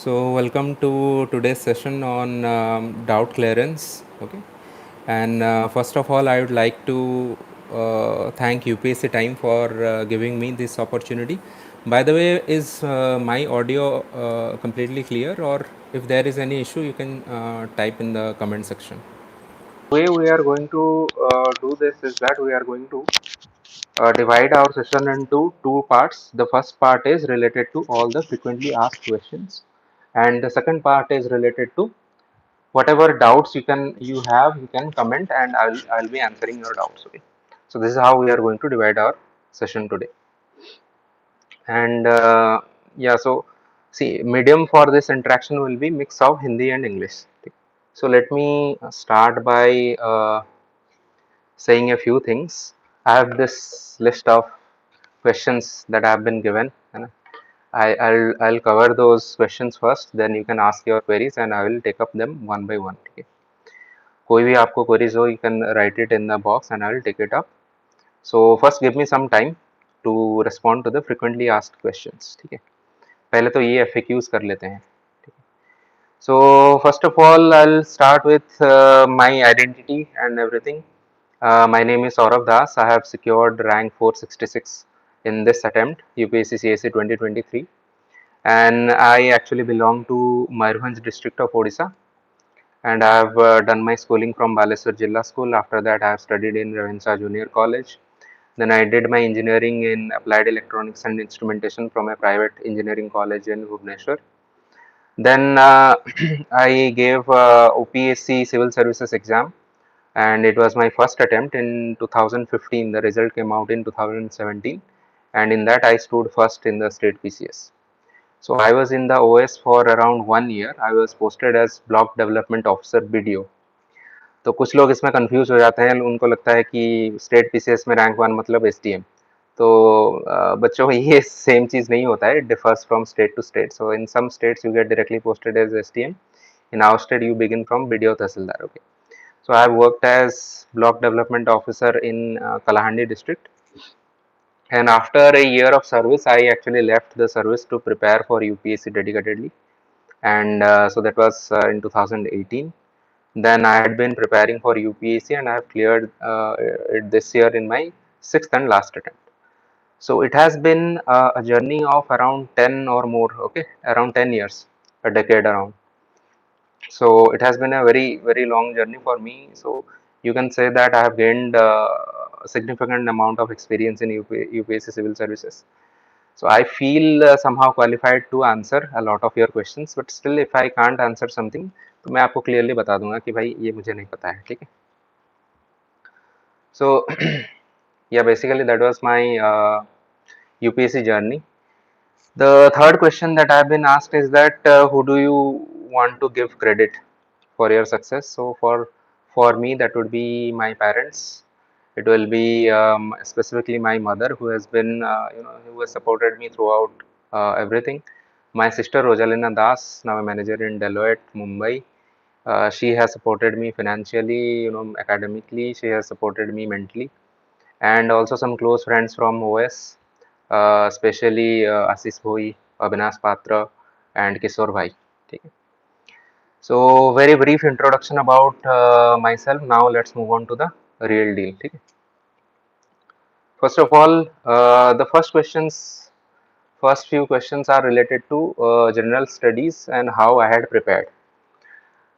So welcome to today's session on doubt clearance. Okay, and first of all, I would like to thank UPSCTIME for giving me this opportunity. By the way, is my audio completely clear, or if there is any issue, you can type in the comment section. Way we are going to do this is that we are going to divide our session into two parts. The first part is related to all the frequently asked questions, and the second part is related to whatever doubts you can comment, and I'll be answering your doubts. Okay. So this is how we are going to divide our session today. And yeah, so see, medium for this interaction will be mix of Hindi and English. So let me start by saying a few things. I have this list of questions that I have been given. And I'll cover those questions first. Then you can ask your queries, and I will take up them one by one. Okay. कोई भी आपको queries हो, you can write it in the box, and I will take it up. So first, give me some time to respond to the frequently asked questions. ठीक है. पहले तो ये FAQs कर लेते हैं. So first of all, I'll start with my identity and everything. My name is Sourav Das. I have secured rank 466 in this attempt, UPSC CSE 2023, and I actually belong to Mayurbhanj district of Odisha. And I have done my schooling from Baleswar Jilla School. After that, I have studied in Ravinsa Junior College. Then I did my engineering in applied electronics and instrumentation from a private engineering college in Bhubaneswar. Then I gave OPSC Civil Services exam, and it was my first attempt in 2015. The result came out in 2017, and in that I stood first in the state PCS. So I was in the OS for around 1 year. I was posted as Block Development Officer BDO. तो कुछ लोग इसमें confuse हो जाते हैं, उनको लगता है कि स्टेट पीसीएस में रैंक 1 मतलब एसटीएम. तो बच्चों ये सेम चीज़ नहीं होता है. It differs from state to state. So in some states you get directly posted as STM. In our state, you begin from BDO Tahsildar. Okay. So I have worked as block development officer in Kalahandi district. And after a year of service, I actually left the service to prepare for UPSC dedicatedly. And so that was in 2018. Then I had been preparing for UPSC, and I have cleared it this year in my sixth and last attempt. So it has been a journey of around 10 or more, okay, around 10 years, a decade around. So it has been a very long journey for me. So you can say that I have gained a significant amount of experience in UPSC civil services. So I feel somehow qualified to answer a lot of your questions, but still if I can't answer something, तो मैं आपको clearly बता दूंगा कि भाई ये मुझे नहीं पता है. ठीक है. So yeah, basically that was my UPSC journey. The third question that I have been asked is that who do you want to give credit for your success? So for me, that would be my parents. It will be specifically my mother, who has been who has supported me throughout everything. My sister Rojalina Das, now a manager in Deloitte, Mumbai. She has supported me financially, academically. She has supported me mentally, and also some close friends from OS, especially Asis Bhoi, Abhinas Patra, and Kishore Bhai. Okay. So very brief introduction about myself. Now let's move on to the real deal. Okay. First of all, the first few questions are related to general studies and how I had prepared.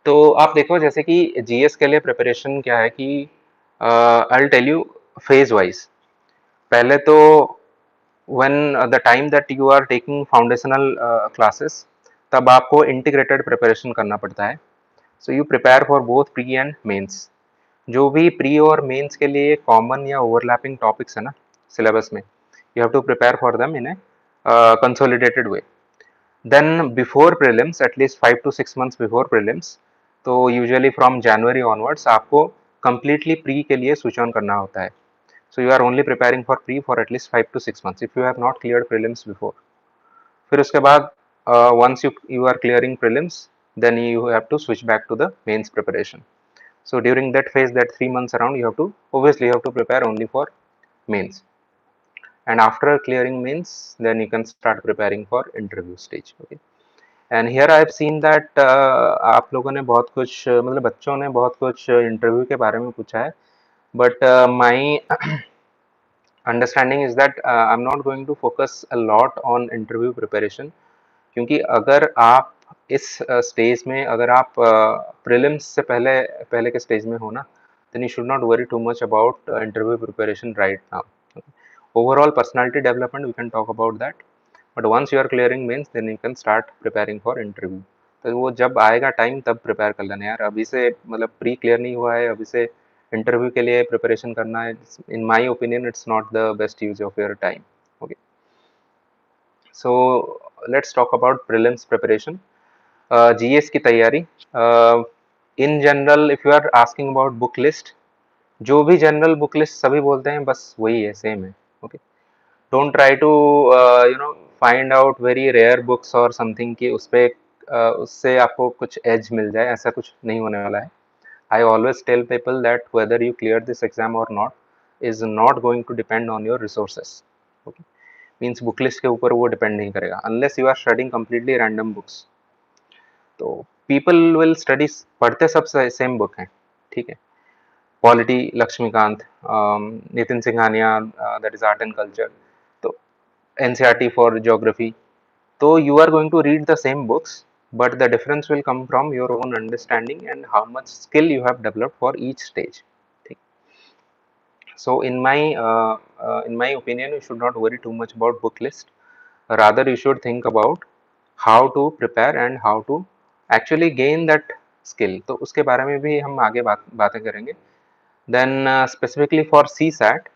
तो आप देखो जैसे कि GS के लिए preparation क्या है कि I tell you phase wise. पहले तो when the time that you are taking foundational classes, तब आपको integrated preparation करना पड़ता है. So you prepare for both pre and mains. जो भी pre और mains के लिए common या overlapping topics है ना syllabus में, you have to prepare for them in a consolidated way. Then before prelims, at least 5 to 6 months before prelims, तो usually from January onwards आपको completely pre के लिए switch on करना होता है. So you are only preparing for pre for at least 5 to 6 months if you have not cleared prelims before. फिर उसके बाद once you are clearing prelims, then you have to switch back to the mains preparation. So during that phase, that 3 months around, you have to prepare only for mains. And after clearing mains, then you can start preparing for interview stage. Okay. And here I have seen that आप लोगों ने बहुत कुछ मतलब बच्चों ने बहुत कुछ इंटरव्यू के बारे में पूछा है, but my understanding is that I am not going to focus a lot on interview preparation, क्योंकि अगर आप इस स्टेज में, अगर आप प्रीलिम्स से पहले पहले के स्टेज में हो ना, then you should not worry too much about interview preparation right now. Okay. Overall personality development we can talk about that, but once you are clearing mains then you can start preparing for interview. तो वो जब आएगा time तब prepare कर लेना यार, अभी से मतलब प्री क्लियर नहीं हुआ है, अभी से इंटरव्यू के लिए प्रिपरेशन करना है, in my opinion it's not the best use of your time. Okay, so let's talk about prelims preparation. GS की तैयारी. In general if you are asking about book list, जो भी जनरल बुक लिस्ट सभी बोलते हैं बस वही है, सेम है. Okay, don't try to find out very rare books और समथिंग कि उस पे उससे आपको कुछ एज मिल जाए, ऐसा कुछ नहीं होने वाला है. I always tell people that whether you clear this exam और not is not going to depend on your resources. Okay, means book list के ऊपर वो डिपेंड नहीं करेगा unless you are studying completely random books. तो people will study, पढ़ते सब same book हैं, ठीक है. Polity Laxmikanth, Nitin Singhania, that is art and culture, तो एनसीईआरटी फॉर ज्योग्राफी. तो you are going to read the same books, but the difference will come from your own understanding and how much skill you have developed for each stage. So in my opinion you should not worry too much about book list, rather you should think about how to prepare and how to actually gain that skill. तो उसके बारे में भी हम आगे बातें करेंगे. Then specifically for CSAT,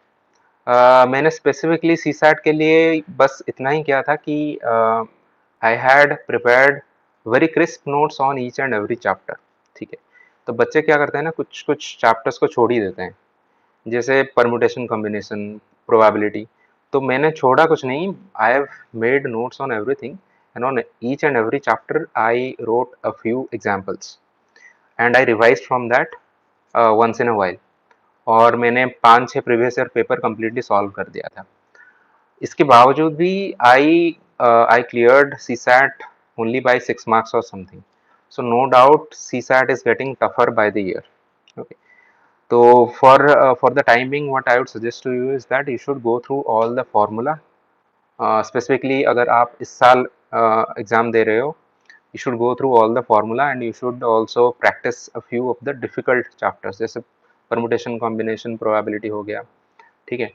मैंने स्पेसिफिकली सी सैट के लिए बस इतना ही किया था कि I had prepared very crisp notes on each and every chapter. ठीक है, तो बच्चे क्या करते हैं ना, कुछ कुछ चैप्टर्स को छोड़ ही देते हैं, जैसे परमुटेशन कॉम्बिनेशन, प्रोबेबिलिटी. तो मैंने छोड़ा कुछ नहीं, I have made notes on everything and on each and every chapter I wrote a few examples and I revise from that once in a while. और मैंने 5-6 previous year paper completely solve कर दिया था. इसके बावजूद भी I cleared CSAT only by 6 marks और something. So no doubt CSAT is getting tougher by the year. Okay, तो for the time being what I would suggest to you is that you should go through all the formula. Specifically अगर आप इस साल exam दे रहे हो, you should go through all the formula and you should also practice a few of the difficult chapters, जैसे permutation combination probability हो गया. ठीक है,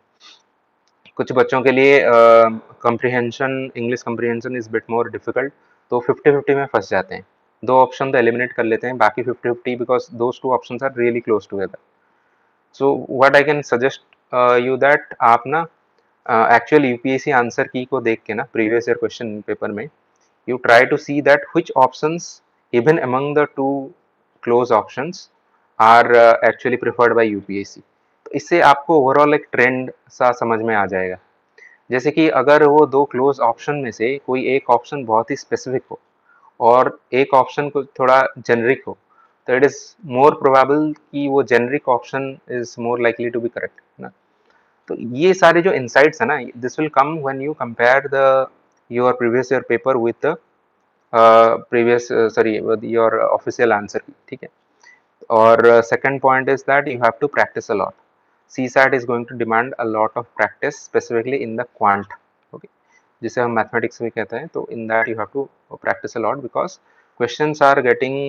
कुछ बच्चों के लिए comprehension, English comprehension is bit more difficult, तो 50-50 में फंस जाते हैं. दो ऑप्शन तो एलिमिनेट कर लेते हैं, बाकी 50-50 because those two options are really close together. So what I can suggest you that आप ना एक्चुअल यूपीएससी आंसर की को देख के ना, प्रीवियस ईयर क्वेश्चन पेपर में you try to see that which options even among the two close options are actually preferred by UPSC. तो इससे आपको ओवरऑल एक ट्रेंड सा समझ में आ जाएगा. जैसे कि अगर वो दो क्लोज ऑप्शन में से कोई एक ऑप्शन बहुत ही स्पेसिफिक हो और एक ऑप्शन को थोड़ा जेनरिक हो, तो इट इज मोर प्रोबेबल कि वो generic option is more likely to be correct ना. तो ये सारे जो इनसाइट्स है ना, this will come when you compare the your previous year paper with previous sorry your official answer key. ठीक है, और second point is that you have to practice a lot. CSAT is going to demand a lot of practice specifically in the quant. Okay, जिसे हम mathematics में कहते हैं, तो in that you have to practice a lot because questions are getting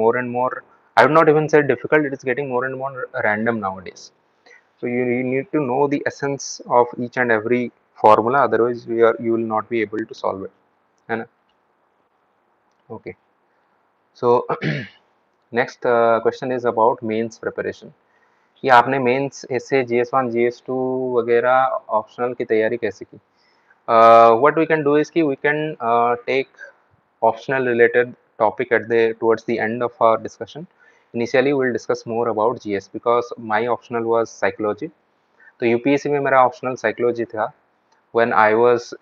more and more, I would not even say difficult, it is getting more and more random nowadays. So you need to know the essence of each and every formula, otherwise you will not be able to solve it, है ना. Okay, so next question is about mains preparation, कि आपने mains ऐसे GS1 GS2 वगैरह optional की तैयारी कैसे की. What we can do is कि we can take optional related topic at the towards the end of our discussion. Initially we will discuss more about GS because my optional was psychology. तो UPSC में मेरा optional psychology था. when I was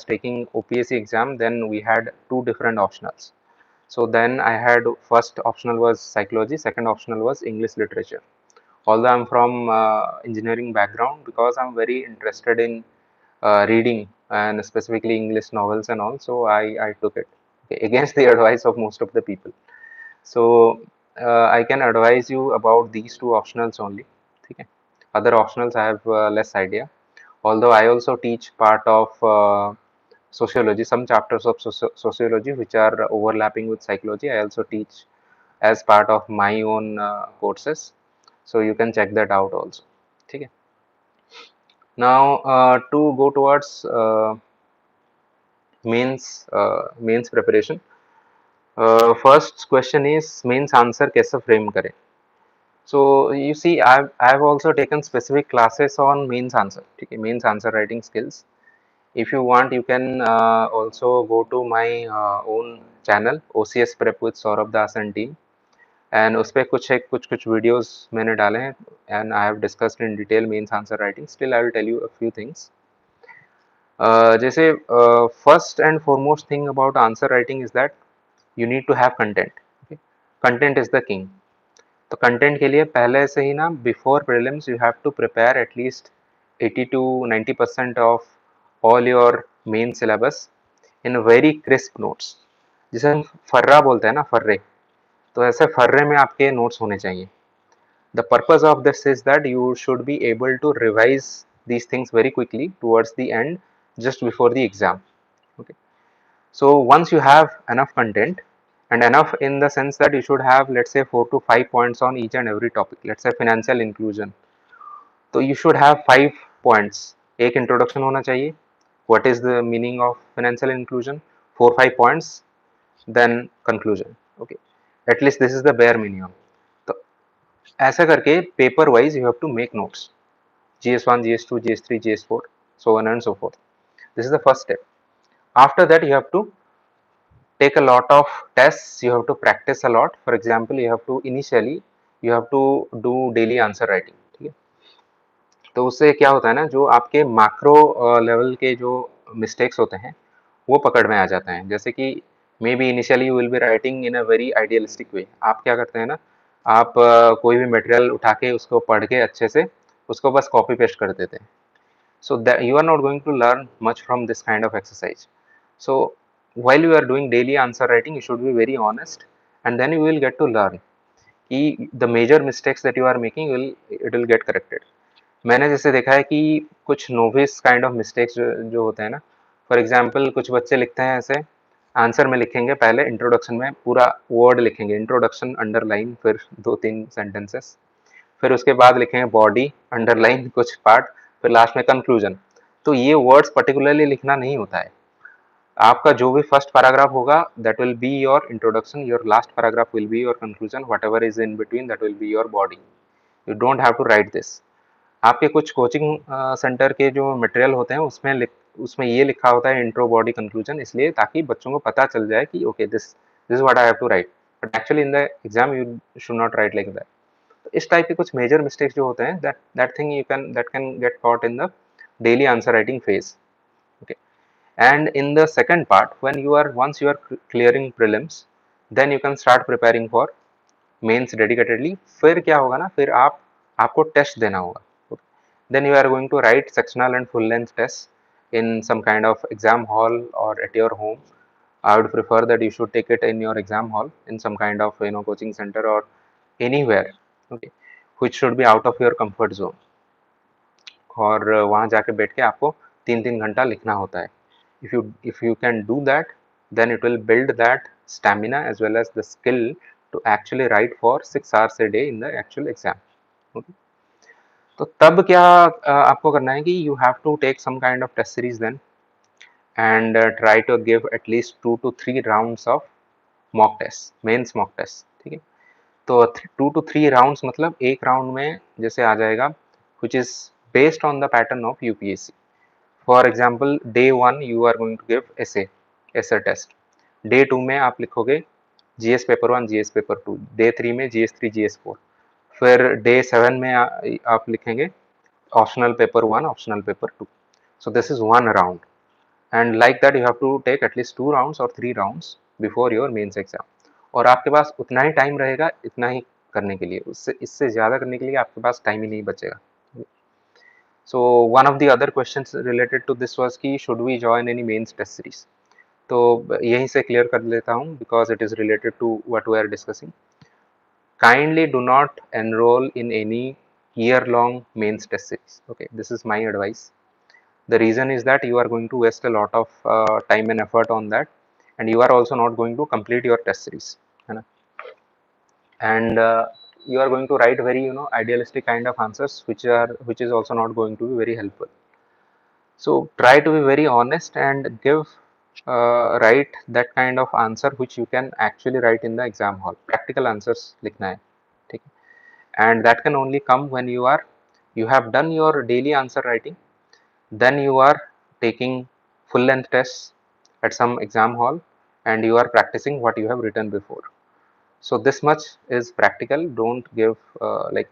taking OPSC exam, then we had two different optionals. So then I had first optional was psychology, second optional was English literature. Although I'm from engineering background, because I'm very interested in reading and specifically English novels and all, so I took it. okay, against the advice of most of the people. So I can advise you about these two optionals only. Okay. Other optionals I have less idea. Although I also teach part of sociology, some chapters of sociology which are overlapping with psychology. I also teach as part of my own courses. So you can check that out also. Okay. Now to go towards mains preparation. First question is mains answer कैसे frame करें. So you see, I've also taken specific classes on mains answer. Okay, mains answer writing skills. If you want, you can also go to my own channel OCS Prep with Sourav Das and team. And उस पे कुछ videos मैंने डाले हैं and I have discussed in detail mains answer writing. Still, I will tell you a few things. जैसे first and foremost thing about answer writing is that you need to have content. Okay? Content is the king. तो content के लिए पहले से ही ना before prelims you have to prepare at least 80 to 90% of all your main syllabus in very crisp notes, जिसे हम फर्रा बोलते हैं ना, फर्रे. तो ऐसे फर्रे में आपके नोट्स होने चाहिए. The purpose of this is that you should be able to revise these things very quickly towards the end, just before the exam. Okay. So once you have enough content, and enough in the sense that you should have, let's say, 4 to 5 points on each and every topic. Let's say financial inclusion, so you should have 5 points. एक introduction होना चाहिए, what is the meaning of financial inclusion, 4-5 points, then conclusion. Okay, at least this is the bare minimum. तो ऐसा करके paper wise you have to make notes, GS1, GS2, GS3, GS4, so on and so forth. This is the first step. After that you have to take a lot of tests, you have to practice a lot. For example, you have to initially you have to do daily answer writing. ठीक है, तो उससे क्या होता है ना, जो आपके मैक्रो लेवल के जो मिस्टेक्स होते हैं वो पकड़ में आ जाते हैं. जैसे कि maybe initially you will be writing in a very idealistic way. आप क्या करते हैं ना, आप कोई भी मटेरियल उठा के उसको पढ़ के अच्छे से उसको बस कॉपी पेस्ट कर देते हैं. So that you are not going to learn much from this kind of exercise. So while you are doing daily answer writing, you should be very honest, and then you will get to learn the major mistakes that you are making it will get corrected. मैंने जैसे देखा है कि कुछ novice kind of mistakes जो होते हैं ना, फॉर एग्जांपल कुछ बच्चे लिखते हैं ऐसे, आंसर में लिखेंगे पहले इंट्रोडक्शन में पूरा वर्ड लिखेंगे, इंट्रोडक्शन अंडरलाइन, फिर 2-3 सेंटेंसेस, फिर उसके बाद लिखेंगे बॉडी अंडरलाइन कुछ पार्ट, फिर लास्ट में कंक्लूजन. तो ये वर्ड्स पर्टिकुलरली लिखना नहीं होता है. आपका जो भी फर्स्ट पैराग्राफ होगा that will be your introduction, your last paragraph will be your conclusion, whatever is in between that will be your body. You don't have to write this. आपके कुछ कोचिंग सेंटर के जो material होते हैं उसमें ये लिखा होता है इंट्रो बॉडी कंक्लूजन, इसलिए ताकि बच्चों को पता चल जाए कि okay this this what I have to write, but actually in the exam you should not write like that. इस टाइप के कुछ मेजर मिस्टेक्स जो होते हैं that thing that can get caught in the daily answer writing phase. Okay, and in the second part, when you are once you are clearing prelims, then you can start preparing for mains dedicatedly. फिर क्या होगा ना, फिर आपको test देना होगा. Okay. Then you are going to write sectional and full length tests in some kind of exam hall or at your home. I would prefer that you should take it in your exam hall in some kind of coaching center or anywhere. Okay, which should be out of your comfort zone. और वहाँ जाके बैठ के आपको 3-3 घंटा लिखना होता है. If you can do that, then it will build that stamina as well as the skill to actually write for 6 hours a day in the actual exam. Okay. तो तब क्या आपको करना है कि you have to take some kind of test series then and try to give at least 2 to 3 rounds of mock test, mains mock test. ठीक है, तो 2 to 3 rounds मतलब एक राउंड में जैसे आ जाएगा which is based on the pattern of UPSC. For example, day 1 you are going to give essay test. Day 2 में आप लिखोगे GS paper 1, GS paper 2. Day 3 में GS3, GS4. फिर day 7 में आप लिखेंगे optional paper 1, optional paper 2. So this is one round, and like that you have to take at least 2 rounds or 3 rounds before your mains exam. और आपके पास उतना ही time रहेगा इतना ही करने के लिए, इससे ज़्यादा करने के लिए आपके पास टाइम ही नहीं बचेगा. So one of the other questions related to this was कि should we join any mains test series. तो यहीं से क्लियर कर लेता हूँ because it is related to what we are discussing. Kindly do not enroll in any year-long mains test series. Okay, this is my advice. The reason is that you are going to waste a lot of time and effort on that, and you are also not going to complete your test series, है ना? And you are going to write very idealistic kind of answers which is also not going to be very helpful. So try to be very honest and give write that kind of answer which you can actually write in the exam hall. Practical answers लिखना है, ठीक है? And that can only come when you have done your daily answer writing, then you are taking full length tests at some exam hall, and you are practicing what you have written before. So this much is practical. Don't give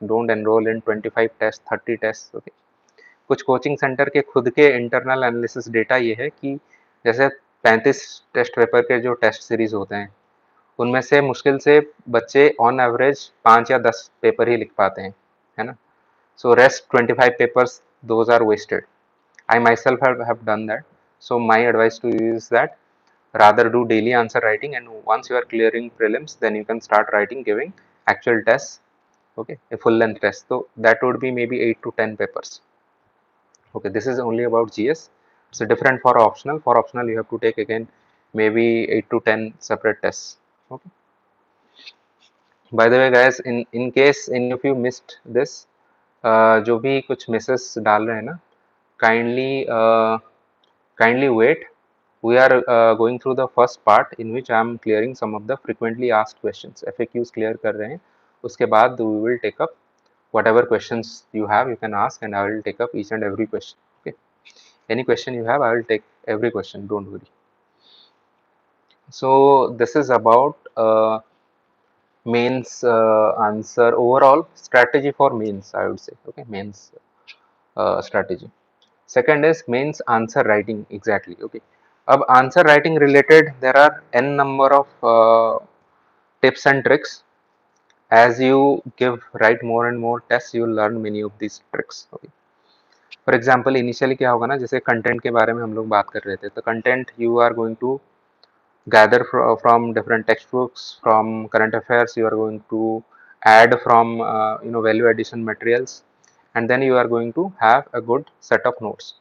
don't enroll in 25 tests, 30 tests. Okay. कुछ coaching centre के खुद के internal analysis data ये है कि जैसे 35 test paper के जो टेस्ट सीरीज होते हैं उनमें से मुश्किल से बच्चे ऑन एवरेज 5 या 10 पेपर ही लिख पाते हैं, है ना? So rest 25 papers those are wasted. I myself have done that. So my advice to you is that rather do daily answer writing, and once you are clearing prelims, then you can start writing, giving actual tests. Okay, a full length test. So that would be maybe 8 to 10 papers. Okay, this is only about GS. So different for optional. For optional, you have to take again maybe 8 to 10 separate tests. Okay. By the way, guys, in case any of you missed this, जो भी कुछ misses डाल रहे हैं ना, kindly wait. We are going through the first part in which I am clearing some of the frequently asked questions. FAQs clear कर रहे हैं. उसके बाद we will take up whatever questions you have. You can ask, and I will take up each and every question. Okay. Any question you have, I will take every question. Don't worry. So this is about mains answer overall strategy for mains. I would say. Okay, mains strategy. Second is mains answer writing. Exactly. Okay. अब answer writing related there are n number of tips and tricks. As you write more and more tests, you will learn many of these tricks. Okay. For example, initially क्या होगा ना, जैसे content के बारे में हम लोग बात कर रहे थे, तो content you are going to gather from different textbooks, from current affairs. You are going to add from value addition materials, and then you are going to have a good set of notes.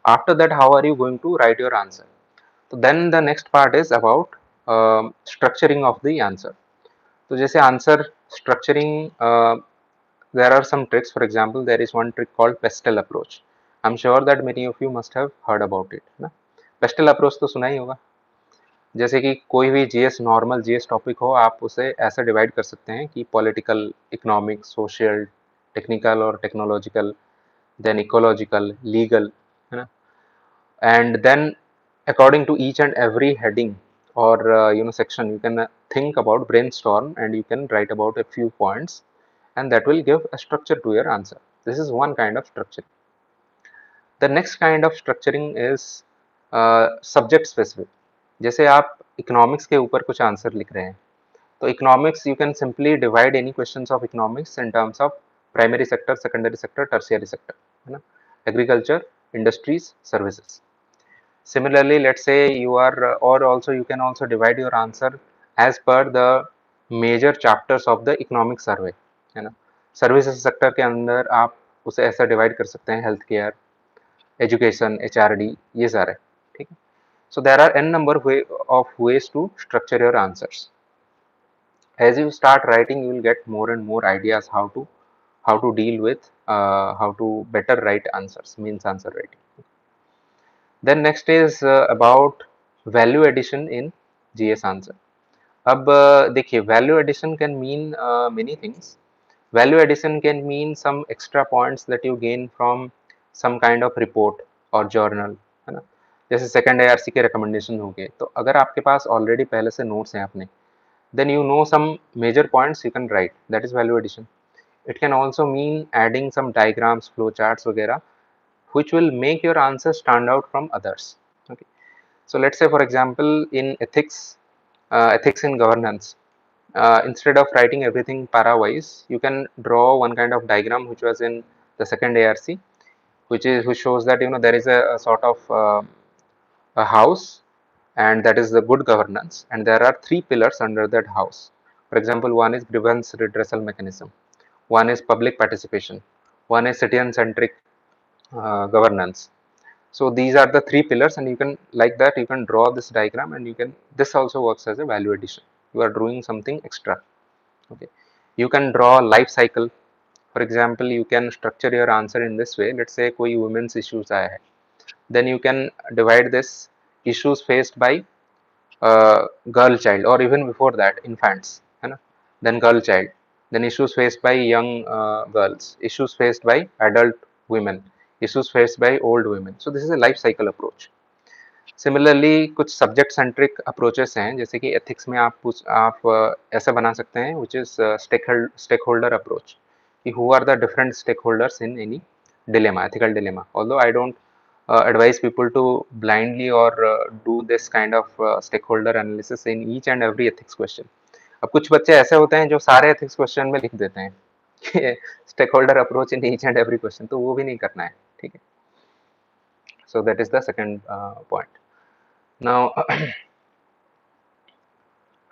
After that, how are you going to write your answer? So then the next part is about structuring of the answer. तो जैसे answer structuring, there are some tricks. For example, there is one trick called pestle approach. I'm sure that many of you must have heard about it ना. pestle approach तो सुना ही होगा. जैसे कि कोई भी जीएस नॉर्मल जीएस टॉपिक हो, आप उसे ऐसे डिवाइड कर सकते हैं कि पॉलिटिकल, इकोनॉमिक, सोशल, टेक्निकल और टेक्नोलॉजिकल, देन इकोलॉजिकल, लीगल, है ना? And then according to each and every heading or section, you can think about, brainstorm, and you can write about a few points, and that will give a structure to your answer. This is one kind of structuring. The next kind of structuring is subject specific. जैसे आप economics के ऊपर कुछ answer लिख रहे हैं, तो economics you can simply divide any questions of economics in terms of primary sector, secondary sector, tertiary sector, है ना? Agriculture, industries, services. Similarly, let's say you are or also you can also divide your answer as per the major chapters of the economic survey, है ना? Services sector के अंदर आप उसे ऐसा divide कर सकते हैं, हेल्थ केयर, एजुकेशन, एचआरडी, ये सारे, ठीक है? So there are n number of ways to structure your answers. As you start writing, you will get more and more ideas how to deal with how to better write answers, means answer writing. Then next is about value addition in GS answer. अब देखिए, value addition can mean many things. Value addition can mean some extra points that you gain from some kind of report or journal, है ना? जैसे second ARC के recommendation हो गए, तो अगर आपके पास ऑलरेडी पहले से नोट्स हैं अपने, then you know some major points you can write. That is value addition. It can also mean adding some diagrams, flow charts वगैरह, which will make your answer stand out from others. Okay. So let's say, for example, in ethics in governance, instead of writing everything para-wise, you can draw one kind of diagram which was in the second ARC, which shows that there is a sort of a house, and that is the good governance, and there are three pillars under that house. For example, one is grievance redressal mechanism, one is public participation, one is citizen centric governance. So these are the three pillars, and you can, like that, you can draw this diagram, and you can, this also works as a value addition. You are doing something extra. Okay, you can draw life cycle. For example, you can structure your answer in this way. Let's say कोई women's issues आया है, then you can divide this issues faced by girl child, or even before that infants, है ना, then girl child, then issues faced by young girls, issues faced by adult women, issues faced by old women. So this is a life cycle approach. Similarly कुछ subject centric approaches हैं, जैसे कि ethics में आप ऐसा बना सकते हैं, which is stakeholder approach, कि who are the different stakeholders in any dilemma, ethical dilemma. Although I don't advise people to blindly or do this kind of stakeholder analysis in each and every ethics question. अब कुछ बच्चे ऐसे होते हैं जो सारे ethics question में लिख देते हैं stakeholder approach in each and every question, तो वो भी नहीं करना है, ठीक है. So that is the second point. Now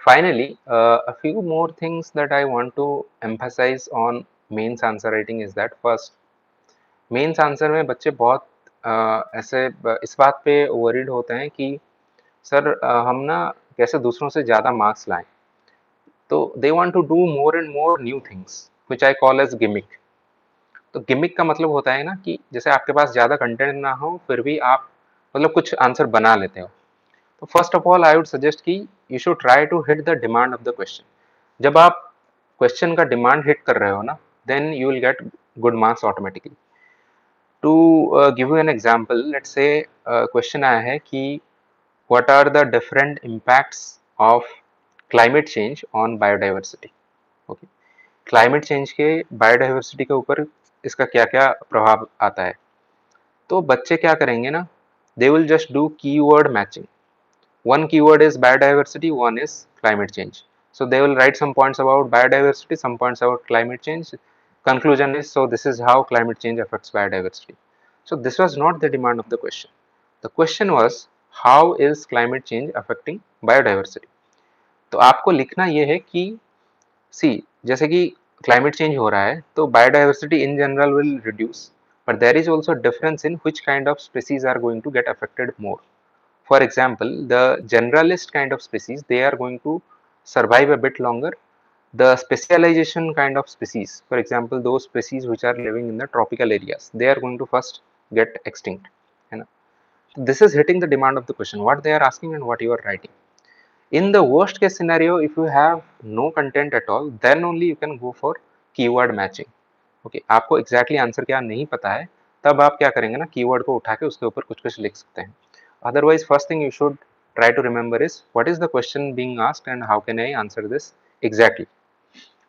finally, a few more things that I want to emphasize on mains answer writing is that first, mains answer में बच्चे बहुत ऐसे इस बात पे वरीड होते हैं कि सर हम ना कैसे दूसरों से ज़्यादा मार्क्स लाएं, तो they want to do more and more new things which I call as gimmick. तो गिमिक का मतलब होता है ना कि जैसे आपके पास ज़्यादा कंटेंट ना हो फिर भी आप मतलब कुछ आंसर बना लेते हो. तो first of all I would suggest कि you should try to hit the demand of the question. जब आप क्वेश्चन का डिमांड हिट कर रहे हो ना, then you will get good marks automatically. To give you an example, let's say question आया है कि what are the different impacts of climate change on biodiversity. Okay, climate change के biodiversity के ऊपर इसका क्या क्या प्रभाव आता है. तो बच्चे क्या करेंगे ना, they will just do keyword matching. One keyword is biodiversity, one is climate change. So they will write some points about biodiversity, some points about climate change. Conclusion is, so this is how climate change affects biodiversity. So this was not the demand of the question. The question was, how is climate change affecting biodiversity? तो आपको लिखना ये है कि सी, जैसे कि climate change हो रहा है तो biodiversity in general will reduce, but there is also difference in which kind of species are going to get affected more. For example, the generalist kind of species, they are going to survive a bit longer. The specialization kind of species, for example, those species which are living in the tropical areas, they are going to first get extinct. You know? This is hitting the demand of the question, what they are asking and what you are writing. In the worst case scenario, if you have no content at all, then only you can go for keyword matching. Okay, आपको exactly answer क्या नहीं पता है, तब आप क्या करेंगे ना, कीवर्ड को उठा के उसके ऊपर कुछ कुछ लिख सकते हैं. Otherwise, first thing you should try to remember is what is the question being asked and how can I answer this exactly.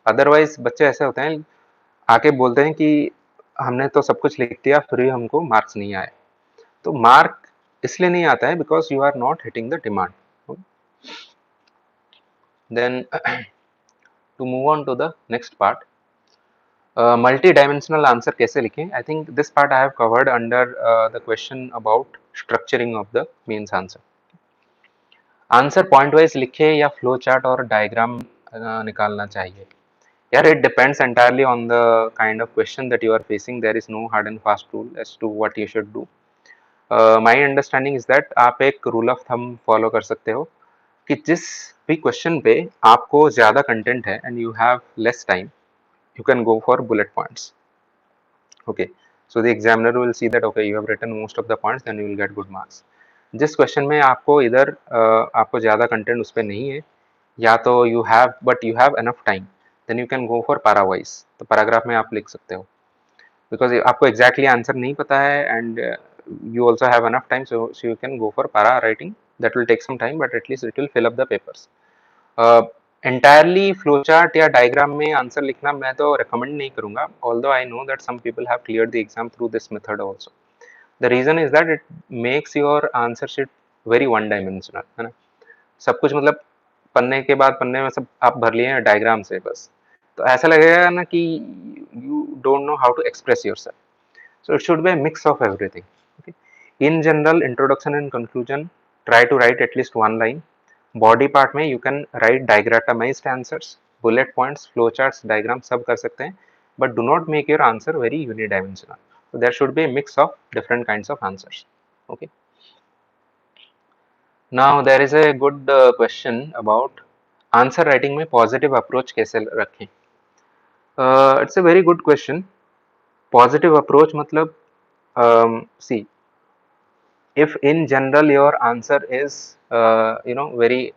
Otherwise, बच्चे ऐसे होते हैं आके बोलते हैं कि हमने तो सब कुछ लिख दिया फिर भी हमको मार्क्स नहीं आए. तो मार्क इसलिए नहीं आता है because you are not hitting the demand. Then to move on to the next part, multi dimensional answer कैसे लिखें. I think this part I have covered under the question about structuring of the mains answer. Answer point wise लिखे या flow chart और diagram निकालना चाहिए. यार it depends entirely on the kind of question that you are facing. There is no hard and fast rule as to what you should do. My understanding is that आप एक rule of thumb follow कर सकते हो कि जिस भी question पे आपको ज़्यादा कंटेंट है and you have less time, you can go for bullet points. Okay, so the examiner will see that okay you have written most of the points, then you will get good marks. जिस question में आपको इधर आपको ज़्यादा content उस पर नहीं है, या तो you have but you have enough time, then you can go for para wise. तो पैराग्राफ में आप लिख सकते हो बिकॉज आपको एग्जैक्टली आंसर नहीं पता है and you also have enough time, so you can go for para writing. That will take some time, but at least it will fill up the papers. Entirely flow chart या diagram में answer लिखना मैं तो recommend नहीं करूंगा, although I know that some people have cleared the exam through this method also. The reason is that it makes your answer sheet very one dimensional, है ना. सब कुछ मतलब पन्ने के बाद पन्ने में सब आप भर लिए हैं डायग्राम से बस, तो ऐसा लगेगा ना कि you don't know how to express yourself. So it should be a mix of everything. Okay. In general, introduction and conclusion Try to write at least one line. Body part में you can write diagrammaized answers, bullet points, flowcharts, diagrams सब कर सकते हैं, but do not make your answer very unidimensional. So there should be a mix of different kinds of answers. Okay. Now there is a good question about answer writing में positive approach कैसे रखें. It's a very good question. Positive approach मतलब see, if in general your answer is very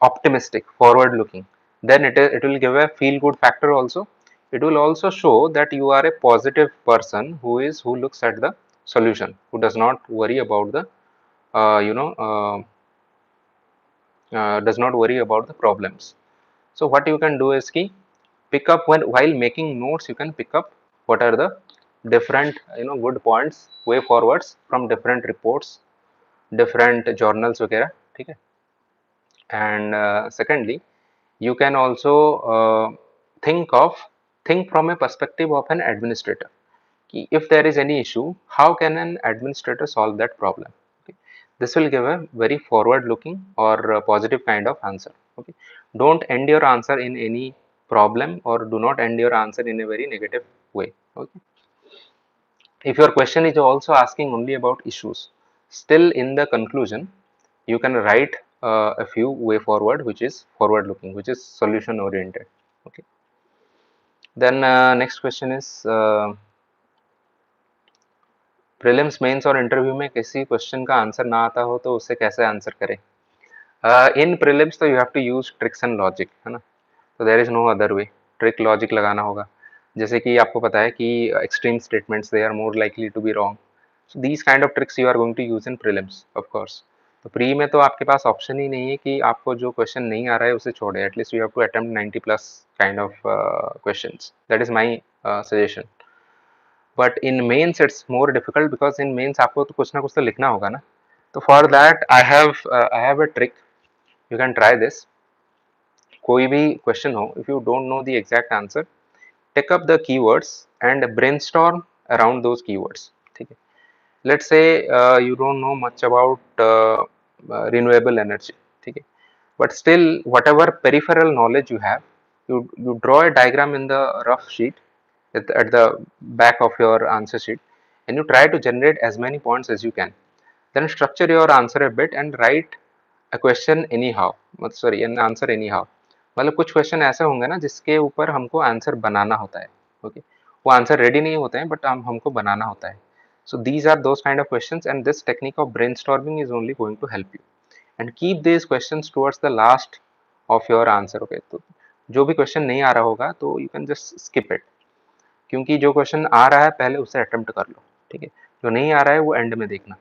optimistic, forward looking, then it will give a feel good factor also. It will also show that you are a positive person who looks at the solution, who does not worry about the uh, you know uh, does not worry about the problems. So what you can do is key, pick up while making notes, you can pick up what are the different good points, way forwards from different reports, different journals वगैरह, ठीक है. And secondly, you can also think of think from a perspective of an administrator. If there is any issue, how can an administrator solve that problem? Okay. This will give a very forward looking or positive kind of answer. Okay. Don't end your answer in any problem, or do not end your answer in a very negative way. Okay. If your question is also asking only about issues, still in the conclusion you can write a few way forward, which is forward looking, which is solution oriented. Okay. Then next question is prelims mains और interview में किसी question का answer ना आता हो तो उसे कैसे आंसर करें. इन प्रीलिम्स तो you have to use tricks and logic, है ना. तो there is no other way, trick logic लगाना होगा. जैसे कि आपको पता है कि extreme statements they are more likely to be wrong. So these kind of tricks you are going to use in prelims of course. तो प्री में तो आपके पास ऑप्शन ही नहीं है कि आपको जो क्वेश्चन नहीं आ रहा है उसे छोड़े. At least you have to attempt 90 plus kind of questions. That is my suggestion. But in mains it's more difficult, because in mains आपको तो कुछ ना कुछ तो लिखना होगा ना. तो for that I have a trick, you can try this. कोई भी क्वेश्चन हो, if you don't know the exact answer, take up the keywords and brainstorm around those keywords. ठीक है. Let's say you don't know much about renewable energy, ठीक है, but still whatever peripheral knowledge you have, you draw a diagram in the rough sheet at the back of your answer sheet, and you try to generate as many points as you can. Then structure your answer a bit and write a question anyhow, sorry, an answer anyhow. मतलब कुछ question ऐसे होंगे ना जिसके ऊपर हमको answer बनाना होता है. ओके. वो आंसर रेडी नहीं होते हैं, बट हमको बनाना होता है. So these are those kind of questions, and this technique of brainstorming is only going to help you. And keep these questions towards the last of your answer. Okay. तो जो भी question नहीं आ रहा होगा तो you can just skip it, क्योंकि जो क्वेश्चन आ रहा है पहले उसे अटेम्प्ट कर लो. ठीक है. जो नहीं आ रहा है वो एंड में देखना,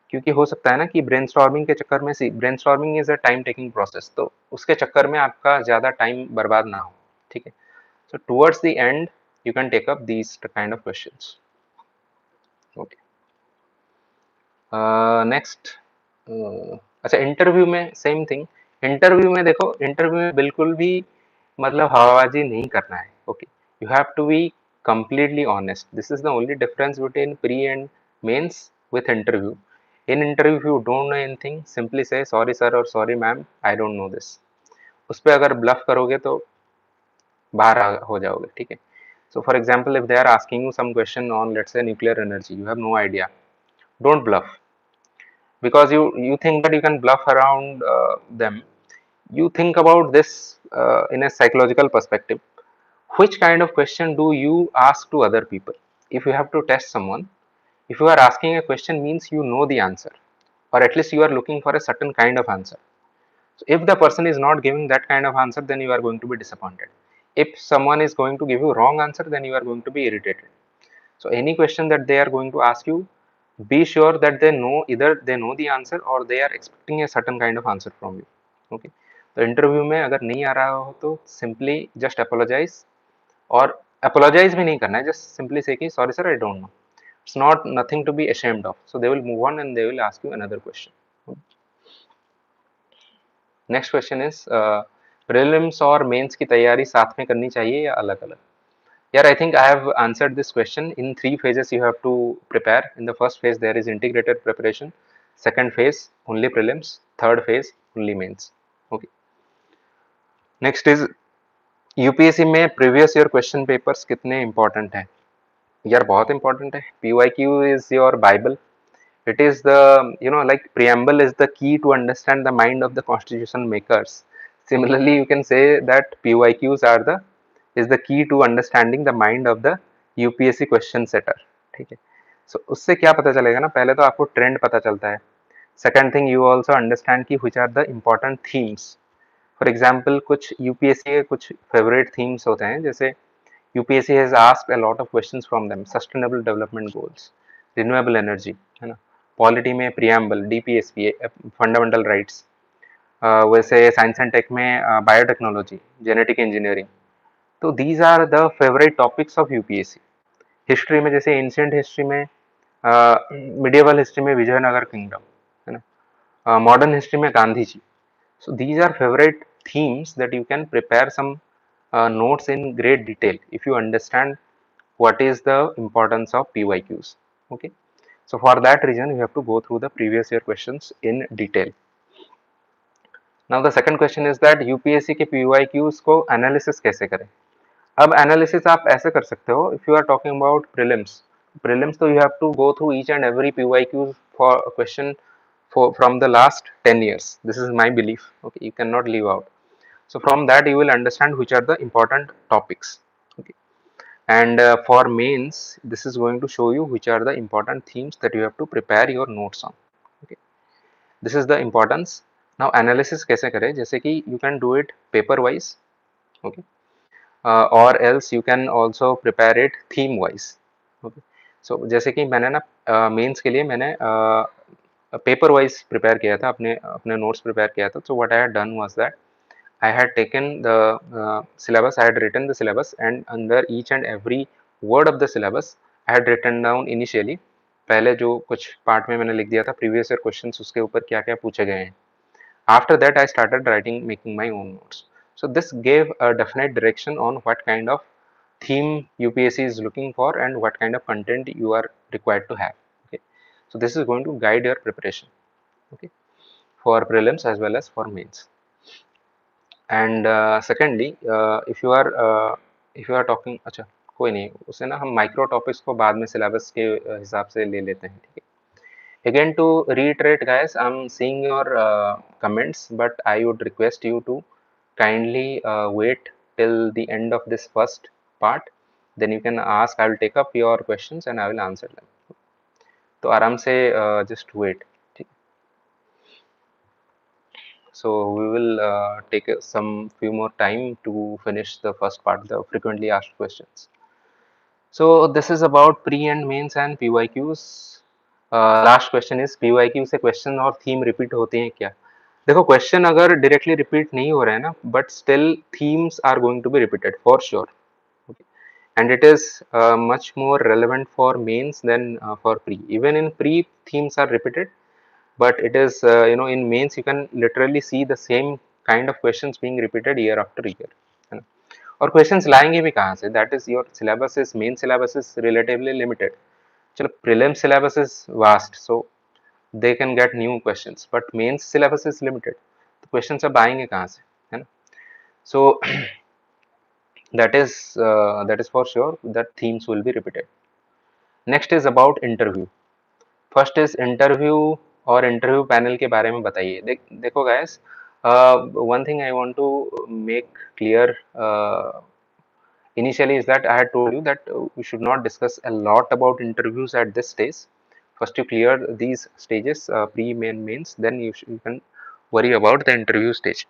क्योंकि हो सकता है ना कि ब्रेनस्टॉर्मिंग के चक्कर में, see brainstorming is a time taking process, तो उसके चक्कर में आपका ज़्यादा टाइम बर्बाद ना हो. ठीक है. So towards the end you can take up these kind of questions. Okay. Next, अच्छा, इंटरव्यू में सेम थिंग. इंटरव्यू में देखो, इंटरव्यू में बिल्कुल भी मतलब हवाबाजी नहीं करना है. Okay. You have to be completely honest. This is the only difference between pre and mains with interview. In interview, if you don't know anything, simply say sorry sir or sorry ma'am, I don't know this. उस पर अगर bulb करोगे तो बाहर हो जाओगे. ठीक है. So for example, if they are asking you some question on, let's say, nuclear energy, you have no idea, don't bluff, because you think that you can bluff around them. You think about this in a psychological perspective. Which kind of question do you ask to other people? If you have to test someone, if you are asking a question, means you know the answer, or at least you are looking for a certain kind of answer. So if the person is not giving that kind of answer, then you are going to be disappointed. If someone is going to give you wrong answer, then you are going to be irritated. So any question that they are going to ask you, be sure that they know, either they know the answer or they are expecting a certain kind of answer from you. Okay. तो interview में अगर नहीं आ रहा हो तो simply just apologize, और apologize भी नहीं करना है, जस्ट सिंपली से कि sorry sir, I don't know. It's not nothing to be ashamed of. So they will move on and they will ask you another question. Next question is, prelims और mains की तैयारी साथ में करनी चाहिए या अलग अलग. यार, I think I have answered this question. In 3 phases you have to prepare. In the first phase there is integrated preparation. second phase only prelims, third phase only mains. Okay. Next is UPSC में previous year question papers कितने important हैं? यार बहुत important है. PYQ is your Bible. It is the, like preamble is the key to understand the mind of the constitution makers. Similarly, you can say that PYQs are is the key to understanding the mind of the UPSC question setter. ठीक है. So उससे क्या पता चलेगा ना, पहले तो आपको ट्रेंड पता चलता है. Second thing, you also understand की which are the important themes. For example कुछ यूपीएससी के कुछ फेवरेट थीम्स होते हैं, जैसे UPSC has asked a lot of questions from them. Sustainable development goals, renewable energy, है ना. पॉलिटी में प्रियम्बल, डीपीएसपी, फंडामेंटल राइट्स. वैसे साइंस एंड टेक में biotechnology, genetic engineering. So these are the favourite topics of UPSC. History में जैसे ancient history में, medieval history में Vijayanagar kingdom, है ना. मॉडर्न हिस्ट्री में Gandhi ji. So these are favorite themes that you can prepare some notes in great detail if you understand what is the importance of PYQs. Okay. So for that reason, you have to go through the previous year questions in detail. Now the second question is that UPSC के PYQs को analysis कैसे करें? अब analysis आप ऐसे कर सकते हो. If you are talking about prelims तो you have to go through each and every PYQs for a question from the last 10 years. This is my belief. Okay, you cannot leave out. So from that you will understand which are the important topics. Okay. And for mains, this is going to show you which are the important themes that you have to prepare your notes on. Okay. This is the importance. Now analysis कैसे करें? जैसे कि you can do it paper wise. Okay. Or else you can also prepare it theme wise. Okay. So जैसे कि मैंने ना mains के लिए मैंने पेपर वाइज प्रिपेयर किया था, अपने अपने नोट्स प्रिपेयर किया था. So what I had done was that I had taken the syllabus, I had written the syllabus, and under each and every word of the syllabus I had written down initially. पहले जो कुछ part में मैंने लिख दिया था previous year questions, उसके ऊपर क्या क्या पूछे गए हैं. After that I started writing, making my own notes. So this gave a definite direction on what kind of theme UPSC is looking for and what kind of content you are required to have. Okay. So this is going to guide your preparation. Okay. For prelims as well as for mains. And secondly if you are talking, अच्छा कोई नहीं, उसे ना हम micro topics को बाद में syllabus के हिसाब से ले लेते हैं. ठीक है. Again to reiterate guys, I am seeing your comments, but I would request you to kindly wait till the end of this first part, then you can ask, I will take up your questions and I will answer them. तो आराम से just wait. So we will take some few more time to finish the first part, the frequently asked questions. So this is about pre and mains and PYQs. Last question is PYQ से question और theme repeat होते हैं क्या? देखो question अगर directly repeat नहीं हो रहा है ना, but still themes are going to be repeated for sure. Okay. And it is much more relevant for mains than for pre. Even in pre, themes are repeated, but it is in mains you can literally see the same kind of questions being repeated year after year, है ना. और questions लाएंगे भी कहाँ से? That is your syllabus is, main syllabus is relatively limited. चलो prelim syllabus is vast, so they can get new questions, but main syllabus is limited, तो questions अब आएंगे कहाँ से, है ना. So that is for sure that themes will be repeated. Next is about interview. First is interview और interview panel के बारे में बताइए. देखो guys, one thing I want to make clear initially is that I had told you that we should not discuss a lot about interviews at this stage. First you clear these stages, pre, main, mains, then you can worry about the interview stage.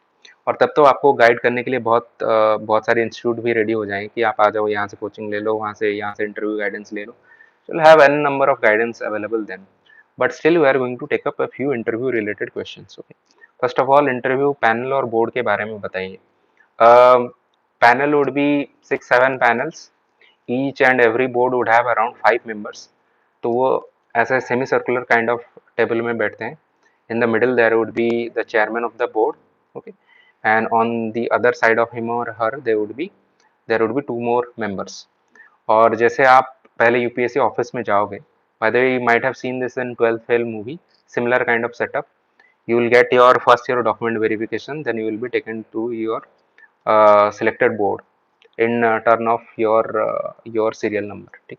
और तब तो आपको guide करने के लिए बहुत सारे institute भी रेडी हो जाएं कि आप आ जाओ, यहाँ से कोचिंग ले लो, यहाँ से इंटरव्यू गाइडेंस ले लो. So you'll have n number of guidance available then. But still we are going to take up a few interview related questions. Okay. First of all, interview panel और board के बारे में बताइए. Panel would be 6-7 panels. Each and every board would have around 5 members. तो वो ऐसे semi circular kind of table में बैठते हैं. In the middle there would be the chairman of the board. Okay. And on the other side of him or her there would be 2 more members. और जैसे आप पहले UPSC office में जाओगे, By the way, you might have seen this in 12th fail movie, similar kind of setup. You will get your first year document verification, then you will be taken to your selected board in turn of your serial number, ठीक.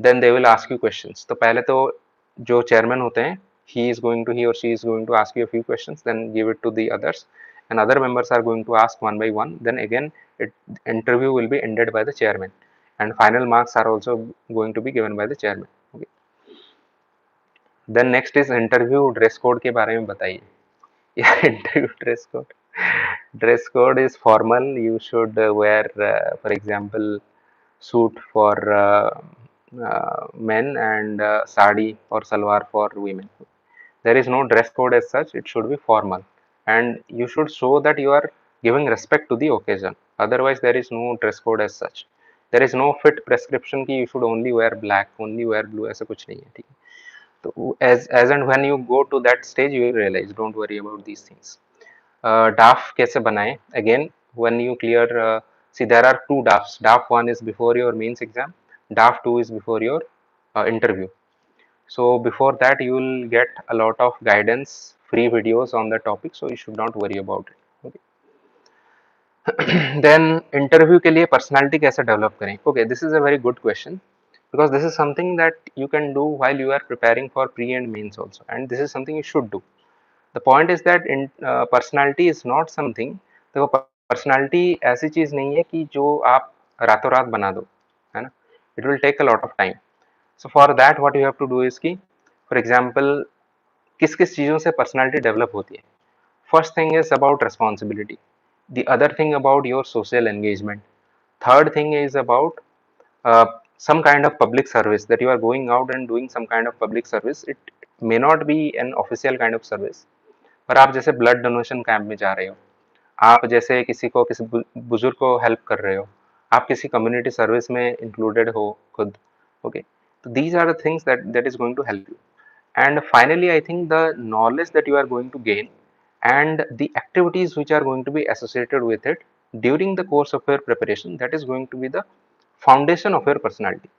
Then they will ask you questions. तो पहले तो जो chairman होते हैं, he or she is going to ask you a few questions, then give it to the others, and other members are going to ask one by one. Then again, interview will be ended by the chairman, and final marks are also going to be given by the chairman. Okay. Then next is interview dress code के बारे में बताइए. Yeah, interview dress code. Dress code is formal. You should wear, for example, suit for men and sari or salwar for women. There is no dress code as such. It should be formal, and you should show that you are giving respect to the occasion. Otherwise, there is no dress code as such. There is no fit prescription कि you should only wear black, only wear blue. ऐसा कुछ नहीं है, ठीक है. So as and when you go to that stage, you will realize. Don't worry about these things. DAF कैसे बनाएं? Again, when you clear, see there are two DAFs. DAF 1 is before your mains exam. DAF 2 is before your interview. So before that, you will get a lot of guidance, free videos on the topic. So you should not worry about it. Okay. Then interview के लिए personality कैसे develop करें? Okay, this is a very good question, because this is something that you can do while you are preparing for pre and mains also, and this is something you should do. The point is that in personality is not something, देखो personality ऐसी चीज नहीं है कि जो आप रातों रात बना दो, है ना. It will take a lot of time. So for that what you have to do is कि for example किस किस चीज़ों से personality develop होती है. First thing is about responsibility. The other thing about your social engagement. Third thing is about uh, some kind of public service, that you are going out and doing some kind of public service. It may not be an official kind of service, पर आप जैसे blood donation camp में जा रहे हो, आप जैसे किसी बुजुर्ग को हेल्प कर रहे हो, आप किसी कम्युनिटी सर्विस में इंक्लूडेड हो खुद. ओके, तो these are the things that is going to help you. And finally, I think the knowledge that you are going to gain and the activities which are going to be associated with it during the course of your preparation, that is going to be the foundation of your personality.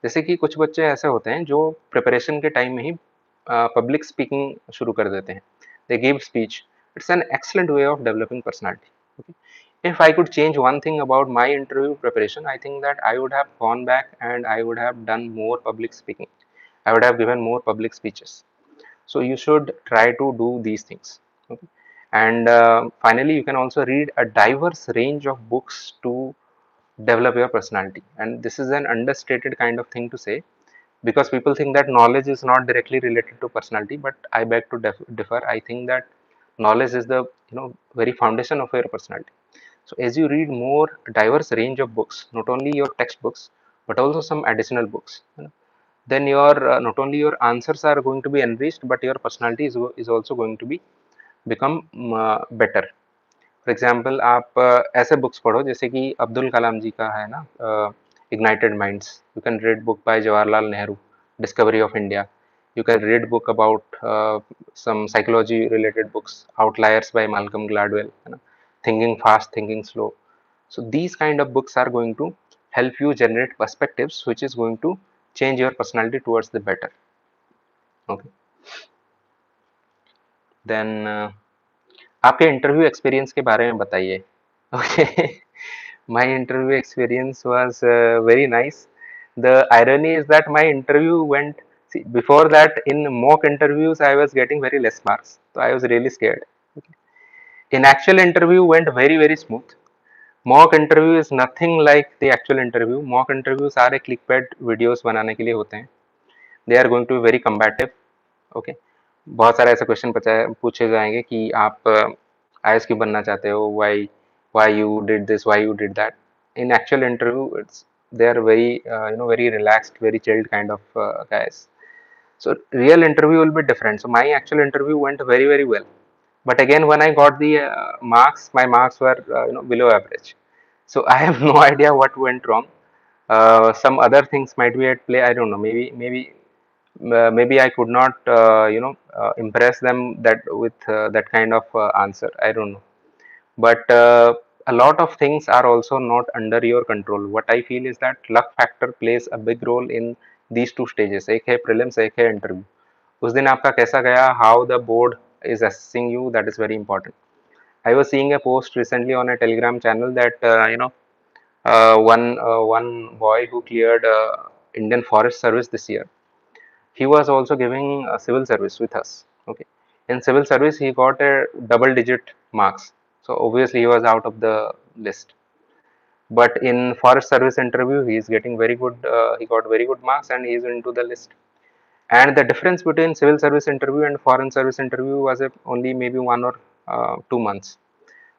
जैसे कि कुछ बच्चे ऐसे होते हैं जो preparation के time में ही पब्लिक स्पीकिंग शुरू कर देते हैं. They give speech. It's an excellent way of developing personality. Okay. If I could change one thing about my interview preparation, I think that I would have gone back and I would have done more public speaking. I would have given more public speeches. So you should try to do these things. Okay. And finally, you can also read a diverse range of books to develop your personality. And this is an understated kind of thing to say, because people think that knowledge is not directly related to personality. But I beg to differ. I think that knowledge is the very foundation of your personality. So as you read more diverse range of books, not only your textbooks but also some additional books, then your not only your answers are going to be enriched, but your personality is also going to be become better. For example आप ऐसे books पढ़ो जैसे कि अब्दुल कलाम जी का है ना, ignited minds. You can read book by Jawaharlal Nehru, discovery of India. You can read book about some psychology related books, Outliers by Malcolm Gladwell, Thinking Fast, Thinking Slow. So these kind of books are going to help you generate perspectives which is going to change your personality towards the better. Okay. Then आपके interview experience के बारे में बताइए. Okay. My interview experience was very nice. The irony is that my interview went, see, before that in mock interviews I was getting very less marks, so I was really scared. Okay. In actual interview went very smooth. Mock interview is nothing like the actual interview. Mock interview सारे clickbait videos बनाने के लिए होते हैं. They are going to be very combative. Okay. बहुत सारे ऐसे question पूछे जाएंगे कि आप आईएएस क्यों बनना चाहते हो, why you did this, why you did that. In actual interview it's they are very very relaxed, very chilled kind of guys. So real interview will be different. So my actual interview went very well, but again when I got the marks, my marks were below average. So I have no idea what went wrong. Some other things might be at play. I don't know. Maybe I could not impress them that with that kind of answer. I don't know. But a lot of things are also not under your control. What I feel is that luck factor plays a big role in these two stages, एक है prelims, एक है interview. उस दिन आपका कैसा गया, how the board is assessing you, that is very important. I was seeing a post recently on a Telegram channel that one boy who cleared Indian Forest Service this year, he was also giving civil service with us. Okay, in civil service he got a double digit marks, so obviously he was out of the list. But in forest service interview he is getting very good, he got very good marks and he is into the list. And the difference between civil service interview and foreign service interview was only maybe 1 or 2 months.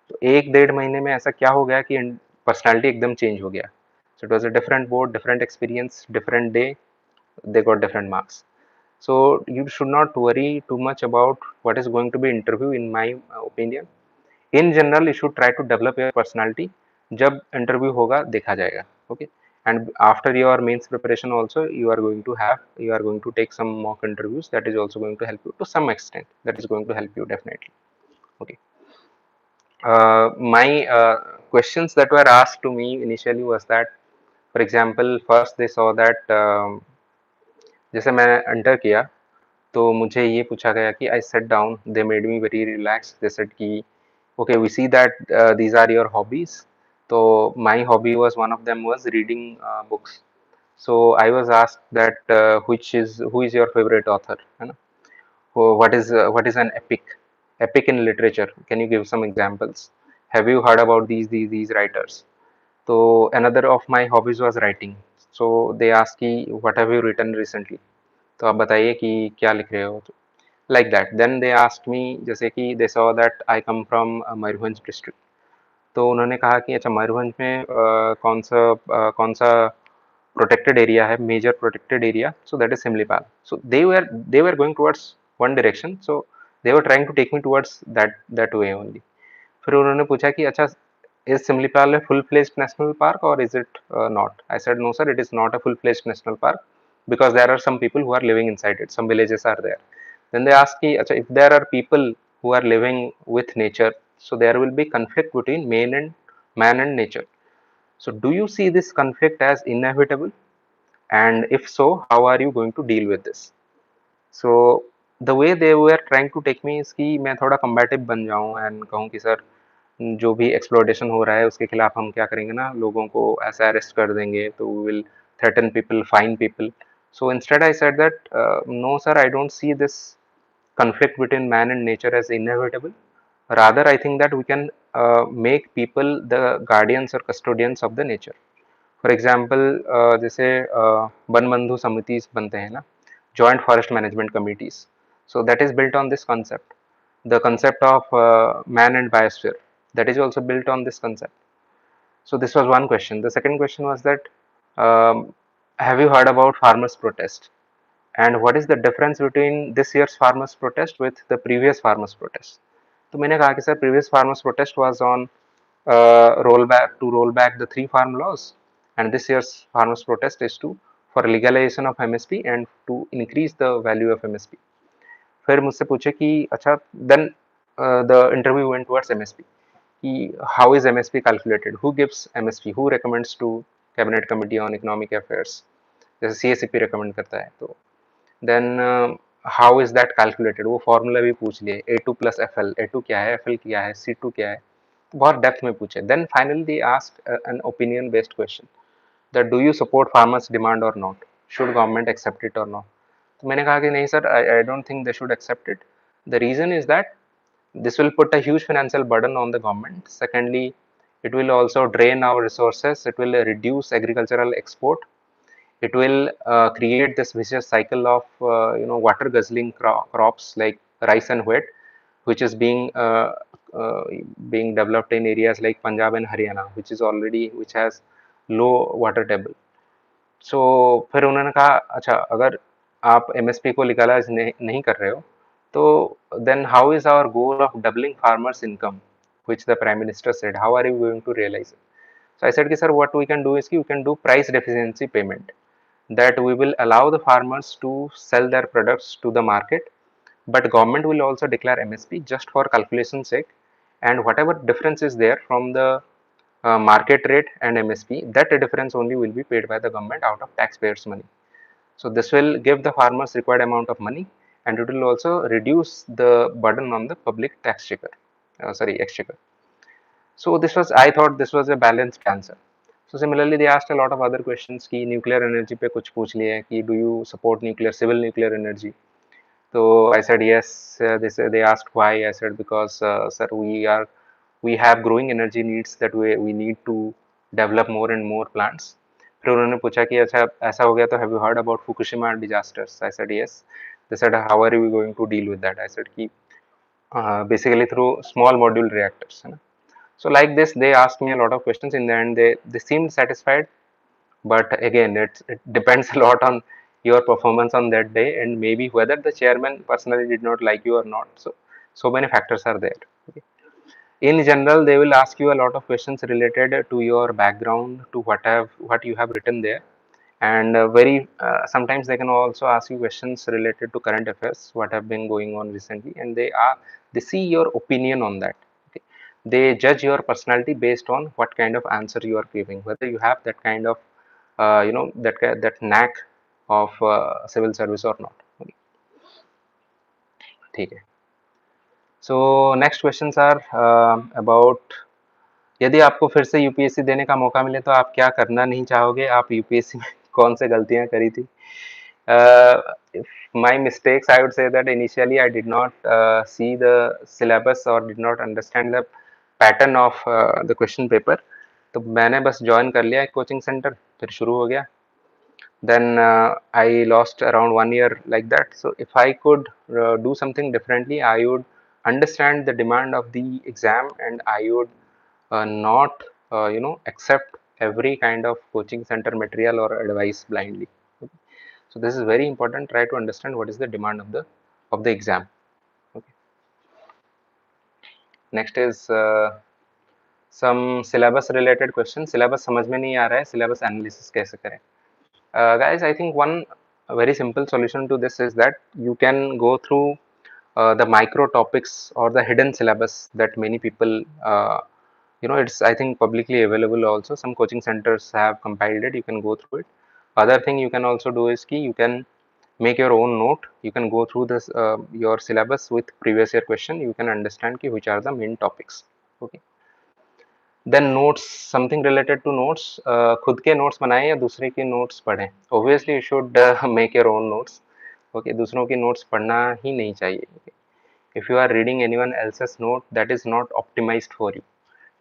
तो 1 डेढ़ महीने में ऐसा क्या हो गया कि personality एकदम चेंज हो गया. So it was a different board, different experience, different day, they got different marks. So you should not worry too much about what is going to be interview, in my opinion. In general you should try to develop your personality. जब interview होगा देखा जाएगा. Okay, and after your mains preparation also you are going to take some mock interviews, that is also going to help you to some extent, that is going to help you definitely. Okay, my questions that were asked to me initially was that, for example, first they saw that जैसे मैं enter किया तो मुझे ये पूछा गया कि I set down, they made me very relax, they said कि okay, we see that these are your hobbies. So my hobby was, one of them was reading books. So I was asked that who is your favorite author, है ना? What is an epic in literature, can you give some examples? Have you heard about these writers? So another of my hobbies was writing. So they asked कि what have you written recently, तो आप बताइए कि क्या लिख रहे हो, like that. Then they asked me, जैसे कि they saw that I come from Mayurbhanj district. तो उन्होंने कहा कि अच्छा मयूरभंज में कौन सा प्रोटेक्टेड एरिया है, major protected area, so that is Similipal. So they were going towards one direction, so they were trying to take me towards that way only. फिर उन्होंने पूछा कि अच्छा, is Simlipal a full-fledged national park or is it not? I said no sir, it is not a full-fledged national park because there are some people who are living inside it, some villages are there. Then they asked me, if there are people who are living with nature, so there will be conflict between man and nature. So do you see this conflict as inevitable? And if so, how are you going to deal with this? So the way they were trying to take me is कि मैं थोड़ा combative बन जाऊँ and कहूँ कि sir जो भी exploitation हो रहा है उसके खिलाफ हम क्या करेंगे ना, लोगों को ऐसा अरेस्ट कर देंगे, तो we will threaten people, fine people. So instead I said that no sir, I don't see this conflict between man and nature as inevitable. Rather, I think that we can make people the guardians or custodians of the nature. For example, जैसे one बंधु समितिस बनते हैं ना, joint forest management committees. So that is built on this concept. The concept of man and biosphere, that is also built on this concept. So this was one question. The second question was that have you heard about farmers protest? And what is the difference between this year's farmers protest with the previous farmers protest? तो मैंने कहा कि sir previous farmers protest was on roll back the 3 farm laws, and this year's farmers protest is to for legalization of MSP and to increase the value of MSP. फिर मुझसे पूछे कि अच्छा, then the interview went towards MSP कि how is MSP calculated, who gives MSP, who recommends to cabinet committee on economic affairs, जैसे CSEP recommend करता है, तो then how is that calculated, वो formula भी पूछ लिए, A2 plus FL, A2 क्या है, FL क्या है, C2 क्या है, बहुत डेप्थ में पूछे. Then finally they asked an opinion based question that do you support farmers demand or not, should government accept it or not. तो मैंने कहा कि नहीं sir, I don't think they should accept it. The reason is that this will put a huge financial burden on the government. Secondly, it will also drain our resources, it will reduce agricultural export, it will create this vicious cycle of water guzzling crops like rice and wheat, which is being developed in areas like Punjab and Haryana, which has low water table. So फिर उन्होंने कहा अच्छा, अगर आप MSP को legalise नहीं कर रहे हो, तो then how is our goal of doubling farmers income, which the prime minister said, how are you going to realize it? So I said कि sir, what we can do is we can do price deficiency payment, that we will allow the farmers to sell their products to the market, but government will also declare MSP just for calculation sake, and whatever difference is there from the market rate and MSP, that difference only will be paid by the government out of taxpayers money. So this will give the farmers required amount of money, and it will also reduce the burden on the public exchequer. So this was, I thought this was a balanced answer. So similarly, they asked a lot of other questions कि nuclear energy पे कुछ पूछ लिए हैं कि do you support nuclear, civil nuclear energy? So I said yes. They asked why. I said because sir, we have growing energy needs that we need to develop more and more plants. फिर उन्होंने पूछा कि अच्छा ऐसा हो गया तो have you heard about Fukushima disasters? I said yes. They said how are you going to deal with that? I said कि basically through small module reactors. है ना? So like this, they asked me a lot of questions. In the end, they seemed satisfied. But again, it depends a lot on your performance on that day, and maybe whether the chairman personally did not like you or not. So many factors are there. Okay. In general, they will ask you a lot of questions related to your background, to what you have written there, and very sometimes they can also ask you questions related to current affairs, what have been going on recently, and they see your opinion on that. Okay. They judge your personality based on what kind of answer you are giving, whether you have that kind of that knack of civil service or not. Okay. ठीक है. So next questions are about यदि आपको फिर से UPSC देने का मौका मिले तो आप क्या करना नहीं चाहोगे, आप यूपीएससी में कौन से गलतियां करी थी. My mistakes, I would say that initially I did not see the syllabus or did not understand the pattern of the question paper. तो मैंने बस ज्वाइन कर लिया एक कोचिंग सेंटर, फिर शुरू हो गया. Then I lost around 1 year like that. So if I could do something differently, I would understand the demand of the exam, and I would not accept every kind of coaching center material or advice blindly. Okay. So this is very important. Try to understand what is the demand of the exam. Okay. Next is some syllabus related questions. Syllabus समझ में नहीं आ रहा है, syllabus analysis कैसे करें? Guys, I think one very simple solution to this is that you can go through the micro topics or the hidden syllabus that many people it's I think publicly available also. Some coaching centers have compiled it. You can go through it. Other thing you can also do is you can make your own note. You can go through this your syllabus with previous year question. You can understand which are the main topics. Okay. Then notes, something related to notes. खुद के notes बनाएं या दूसरे के notes पढ़ें? Obviously you should make your own notes. Okay, दूसरों की notes पढ़ना ही नहीं चाहिए. Okay. If you are reading anyone else's note, that is not optimized for you.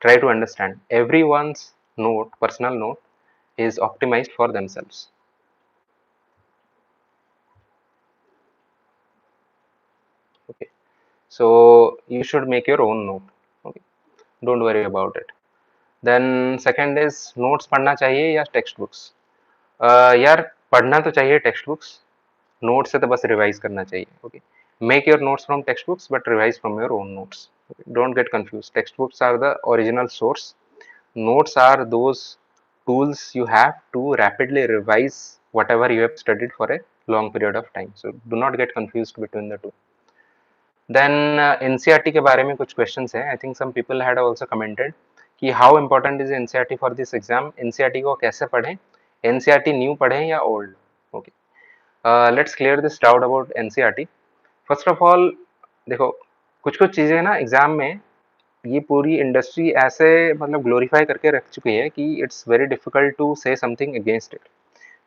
Try to understand everyone's note, personal note, is optimized for themselves. Okay, so you should make your own note. Okay, don't worry about it. Then second is notes पढ़ना चाहिए या text books? यार पढ़ना तो चाहिए text books, note से तो बस रिवाइज करना चाहिए. Okay, make your notes from text books but revise from your own notes. Don't get confuse. Text books are the original source. Notes are those tools you have to rapidly revise whatever you have studied for a long period of time. So do not get confused between the two. Then NCERT के बारे में कुछ questions हैं. I think some people had also commented कि how important is NCERT for this exam. NCERT को कैसे पढ़ें? NCERT new पढ़ें या old? Okay. Let's clear this doubt about NCERT. First of all, देखो कुछ कुछ चीज़ें ना एग्जाम में ये पूरी इंडस्ट्री ऐसे मतलब ग्लोरीफाई करके रख चुकी है कि it's very difficult to say something against it.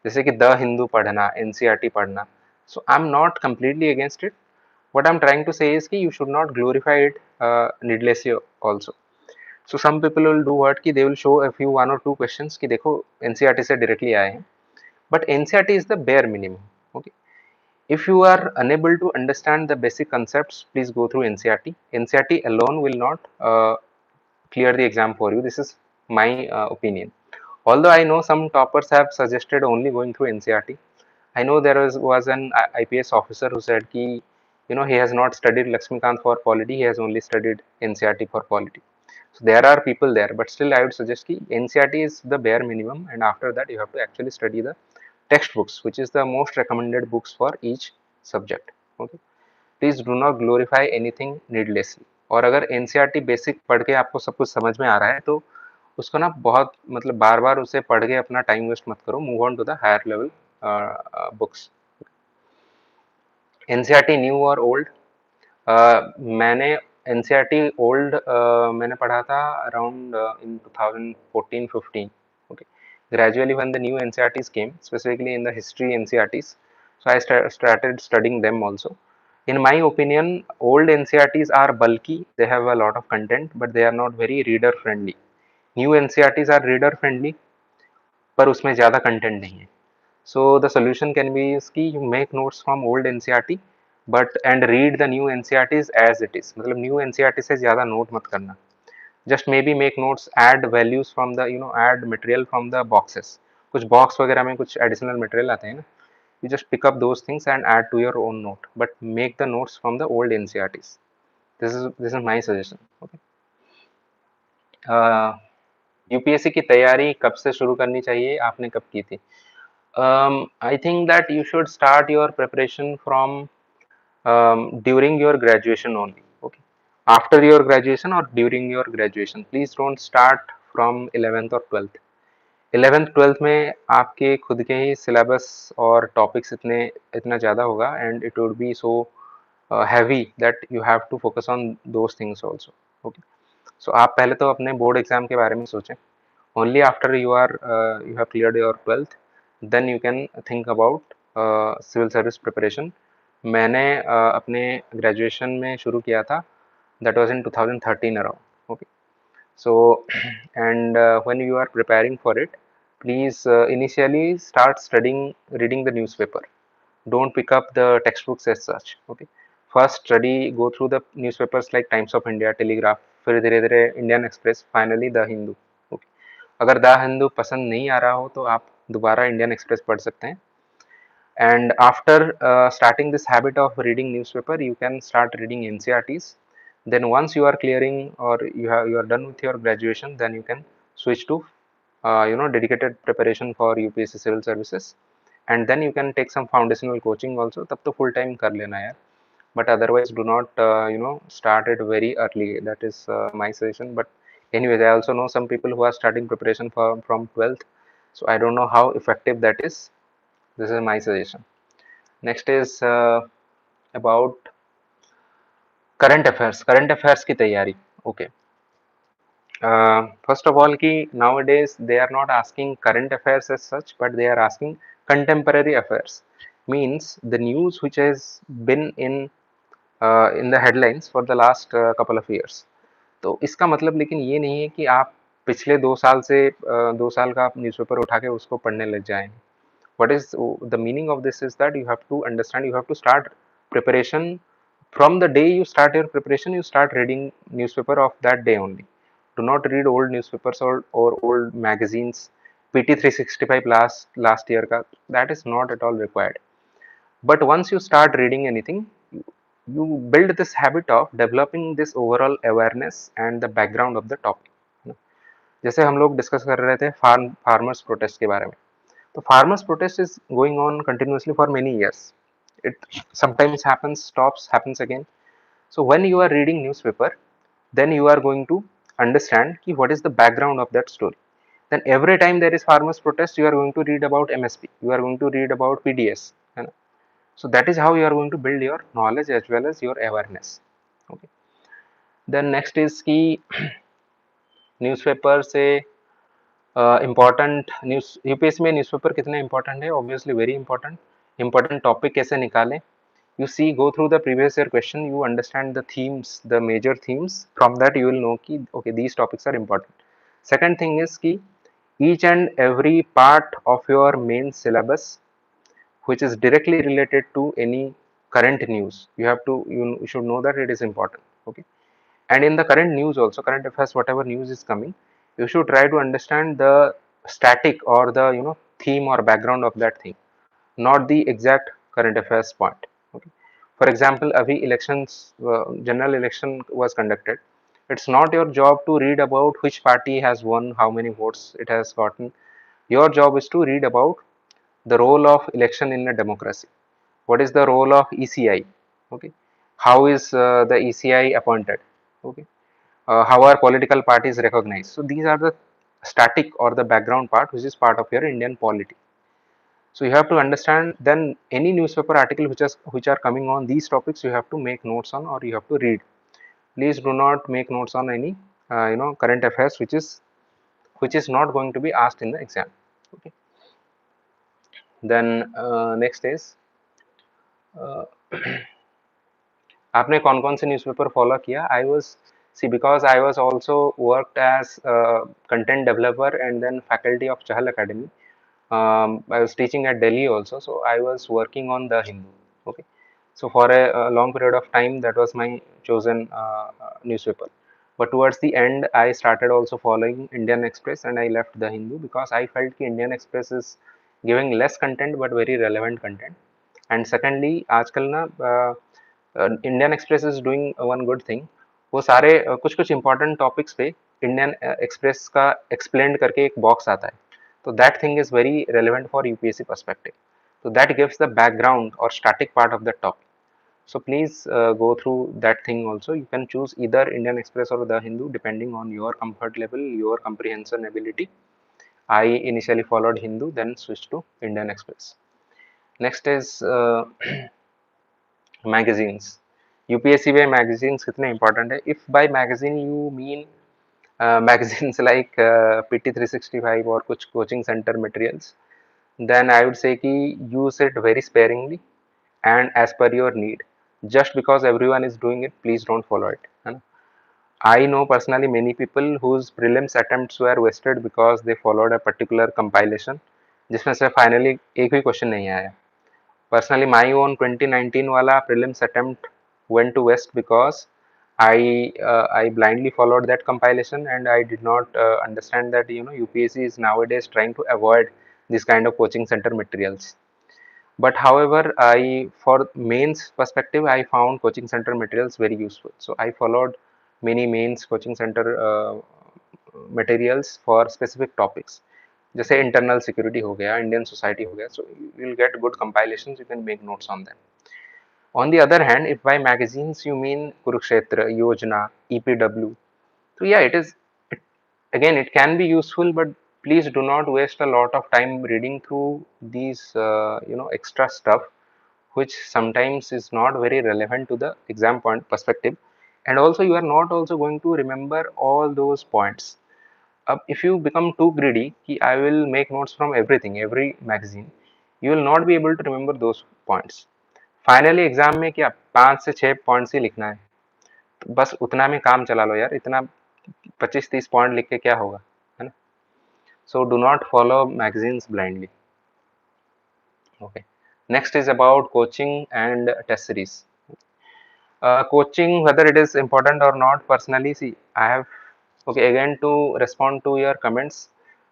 जैसे कि द हिंदू पढ़ना, एनसीईआरटी पढ़ना. So I am not completely against it. What I am trying to say is कि you should not glorify it needlessly also. So some people will do what कि they will show a few one और two questions कि देखो NCERT से directly आए हैं, but NCERT is the bare minimum. Okay, if you are unable to understand the basic concepts, please go through NCERT. NCERT alone will not clear the exam for you. This is my opinion. Although I know some toppers have suggested only going through NCERT. I know there was an IPS officer who said ki, he has not studied Lakshmikant for polity, he has only studied NCERT for polity. So there are people there, but still I would suggest ki NCERT is the bare minimum, and after that you have to actually study the textbooks, which is the most recommended books for each subject. Okay, please do not glorify anything needlessly. और अगर NCERT basic पढ़ के आपको सब कुछ समझ में आ रहा है तो उसको ना बहुत मतलब बार बार उसे पढ़ के अपना टाइम वेस्ट मत करो. Move on to the higher level books. NCERT new or old? मैंने NCERT old मैंने पढ़ा था around in 2014-15. Okay. Gradually, when the new NCERTs came, specifically in the history NCERTs, so I started studying them also. In my opinion, old NCERTs are bulky. They have a lot of content, but they are not very reader friendly. New NCERTs are reader friendly, पर उसमें ज़्यादा content नहीं है. So the solution can be is कि you make notes from old NCERT but and read the new NCERTs as it is. मतलब new NCERT से ज़्यादा note मत करना. Just maybe make notes, add values from the add material from the boxes. कुछ box वगैरह में कुछ additional material आते हैं ना. You just pick up those things and add to your own note, but make the notes from the old NCERTs. This is my suggestion. Okay. UPSC की तैयारी कब से शुरू करनी चाहिए, आपने कब की थी? I think that you should start your preparation from during your graduation only. Okay, after your graduation or during your graduation. Please don't start from 11th or 12th. 11th 12th में आपके खुद के ही syllabus और topics इतना ज़्यादा होगा and it would be so heavy that you have to focus on those things also. Okay, so आप पहले तो अपने बोर्ड एग्जाम के बारे में सोचें. Only after you have cleared your 12th, then you can think about civil service preparation. मैंने अपने graduation में शुरू किया था, that was in 2013 around. Okay, so and when you are preparing for it, please initially start studying, reading the newspaper. Don't pick up the textbooks as such. Okay, first study, go through the newspapers like Times of India, Telegraph, फिर धीरे धीरे Indian Express, finally the Hindu. Okay, अगर the Hindu पसंद नहीं आ रहा हो तो आप दोबारा इंडियन एक्सप्रेस पढ़ सकते हैं. And after starting this habit of reading newspaper, you can start reading NCERTs. Then once you are clearing or you are done with your graduation, then you can switch to dedicated preparation for UPSC civil services, and then you can take some foundational coaching also. तब तो full time कर लेना यार, but otherwise do not start it very early. That is my suggestion. But anyways, I also know some people who are starting preparation from 12th, so I don't know how effective that is. This is my suggestion. Next is about current affairs की तैयारी. Okay, first of all ki nowadays they are not asking current affairs as such, but they are asking contemporary affairs, means the news which has been in the headlines for the last couple of years. तो इसका मतलब लेकिन ये नहीं है कि आप पिछले 2 साल से 2 साल का न्यूज़पेपर उठा के उसको पढ़ने लग जाएं. What is the meaning of this is that you have to understand, you have to start preparation from the day you start your preparation. You start reading newspaper of that day only. Do not read old newspapers or old magazines. PT 365 last year ka, that is not at all required. But once you start reading anything, you build this habit of developing this overall awareness and the background of the topic. जैसे हम लोग discuss कर रहे थे farmers protest के बारे में, तो farmers protest is going on continuously for many years. It sometimes happens, stops, happens again. So when you are reading newspaper, then you are going to understand ki what is the background of that story. Then every time there is farmers protest, you are going to read about MSP, you are going to read about PDS, है ना? So that is how you are going to build your knowledge as well as your awareness. Okay, then next is ki newspaper से important news, UPSC में newspaper कितने important है? Obviously very important. Important topic कैसे निकालें? You see, go through the previous year question, you understand the themes, the major themes. From that you will know ki okay, these topics are important. Second thing is ki each and every part of your main syllabus which is directly related to any current news, you have to, you should know that it is important. Okay, and in the current news also, current affairs, whatever news is coming, you should try to understand the static or the theme or background of that thing, not the exact current affairs point. Okay, for example, abhi elections, general election was conducted. It's not your job to read about which party has won, how many votes it has gotten. Your job is to read about the role of election in a democracy. What is the role of ECI? Okay, how is the ECI appointed? Okay, how are political parties recognized? So these are the static or the background part, which is part of your Indian polity. So you have to understand, then any newspaper article which are coming on these topics, you have to make notes on, or you have to read. Please do not make notes on any current affairs which is not going to be asked in the exam. Okay. Then next is आपने कौन कौन से newspaper follow किया? I was, see, because I was also worked as a content developer and then faculty of Chahal Academy. I was teaching at Delhi also, so I was working on the Hindu. Okay, so for a long period of time, that was my chosen newspaper. But towards the end, I started also following Indian Express, and I left the Hindu because I felt कि Indian Express is giving less content but very relevant content. And secondly, आजकल ना Indian express is doing one good thing. वो सारे कुछ कुछ important topics पे Indian express का explain करके एक बॉक्स आता है. तो that thing is very relevant for UPSC perspective. So that gives the background or static part of the topic. So please go through that thing also. You can choose either Indian Express or the Hindu depending on your comfort level, your comprehension ability. I initially followed Hindu, then switched to Indian Express. Next is magazines. UPSC में magazines कितने important है? If by magazine you mean magazines like PT365 और कुछ coaching center materials, then I would say कि use it very sparingly and as per your need. Just because everyone is doing it, please don't follow it. है ना? I know personally many people whose prelims attempts were wasted because they followed a particular compilation जिसमें से finally एक भी question नहीं आया. Personally, my own 2019 wala prelims attempt went to waste because I blindly followed that compilation, and I did not understand that UPSC is nowadays trying to avoid this kind of coaching center materials. But however, I, for mains perspective, I found coaching center materials very useful. So I followed many mains coaching center materials for specific topics. जैसे internal security हो गया, Indian society हो गया, so you will get good compilations, you can make notes on them. On the other hand, if bye magazines you mean Kurukshetra, योजना, EPW, so yeah, it is, again, it can be useful, but please do not waste a lot of time reading through these extra stuff which sometimes is not very relevant to the exam point perspective, and also you are not also going to remember all those points. If you become too greedy कि I will make notes from everything, every magazine, you will not be able to remember those points. Finally exam में क्या 5 से 6 points ही लिखना है, तो बस उतना में काम चला लो यार, इतना 25-30 पॉइंट लिख के क्या होगा, है ना. So do not follow magazines blindly. Okay. Next is about coaching and test series. Coaching, whether it is important or not, personally, see, I have, okay, again, to respond to your comments,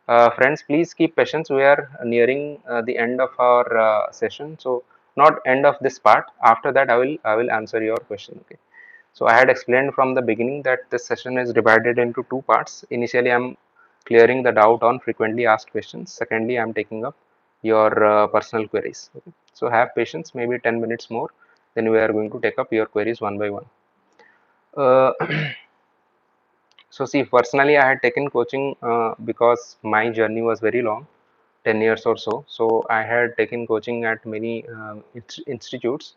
friends, please keep patience. We are nearing the end of our session, so not end of this part. After that, I will answer your question. Okay. So I had explained from the beginning that this session is divided into two parts. Initially, I'm clearing the doubt on frequently asked questions. Secondly, I'm taking up your personal queries. Okay. So have patience, maybe 10 minutes more, then we are going to take up your queries one by one. Uh, so see, personally, I had taken coaching because my journey was very long, 10 years or so. So I had taken coaching at many institutes.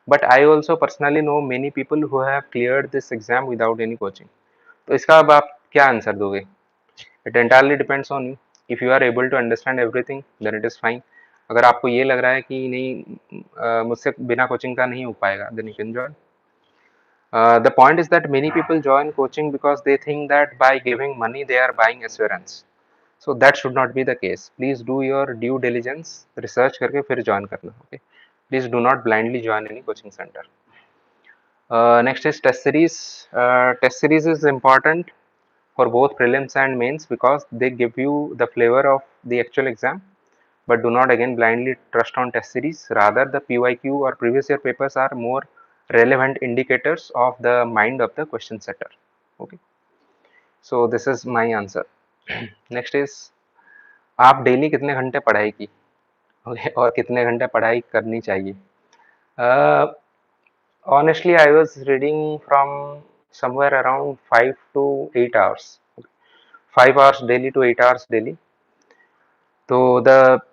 But I also personally know many people who have cleared this exam without any coaching. तो इसका अब आप क्या answer दोगे? It entirely depends on you. If you are able to understand everything, then it is fine. अगर आपको ये लग रहा है कि नहीं मुझसे बिना कोचिंग का नहीं हो पाएगा, then you can join. The point is that many people join coaching because they think that by giving money they are buying assurance. So that should not be the case. Please do your due diligence, research करके फिर join करना. Okay. Please do not blindly join any coaching center. Next is test series. Test series is important for both prelims and mains because they give you the flavor of the actual exam. But do not again blindly trust on test series. Rather, the PYQ or previous year papers are more relevant indicators of the mind of the question setter. Okay. So this is my answer. Next is, आप daily कितने घंटे पढ़ाई की, okay, और कितने घंटे पढ़ाई करनी चाहिए? Honestly, I was reading from somewhere around 5 to 8 hours. 5 hours daily to 8 hours daily. So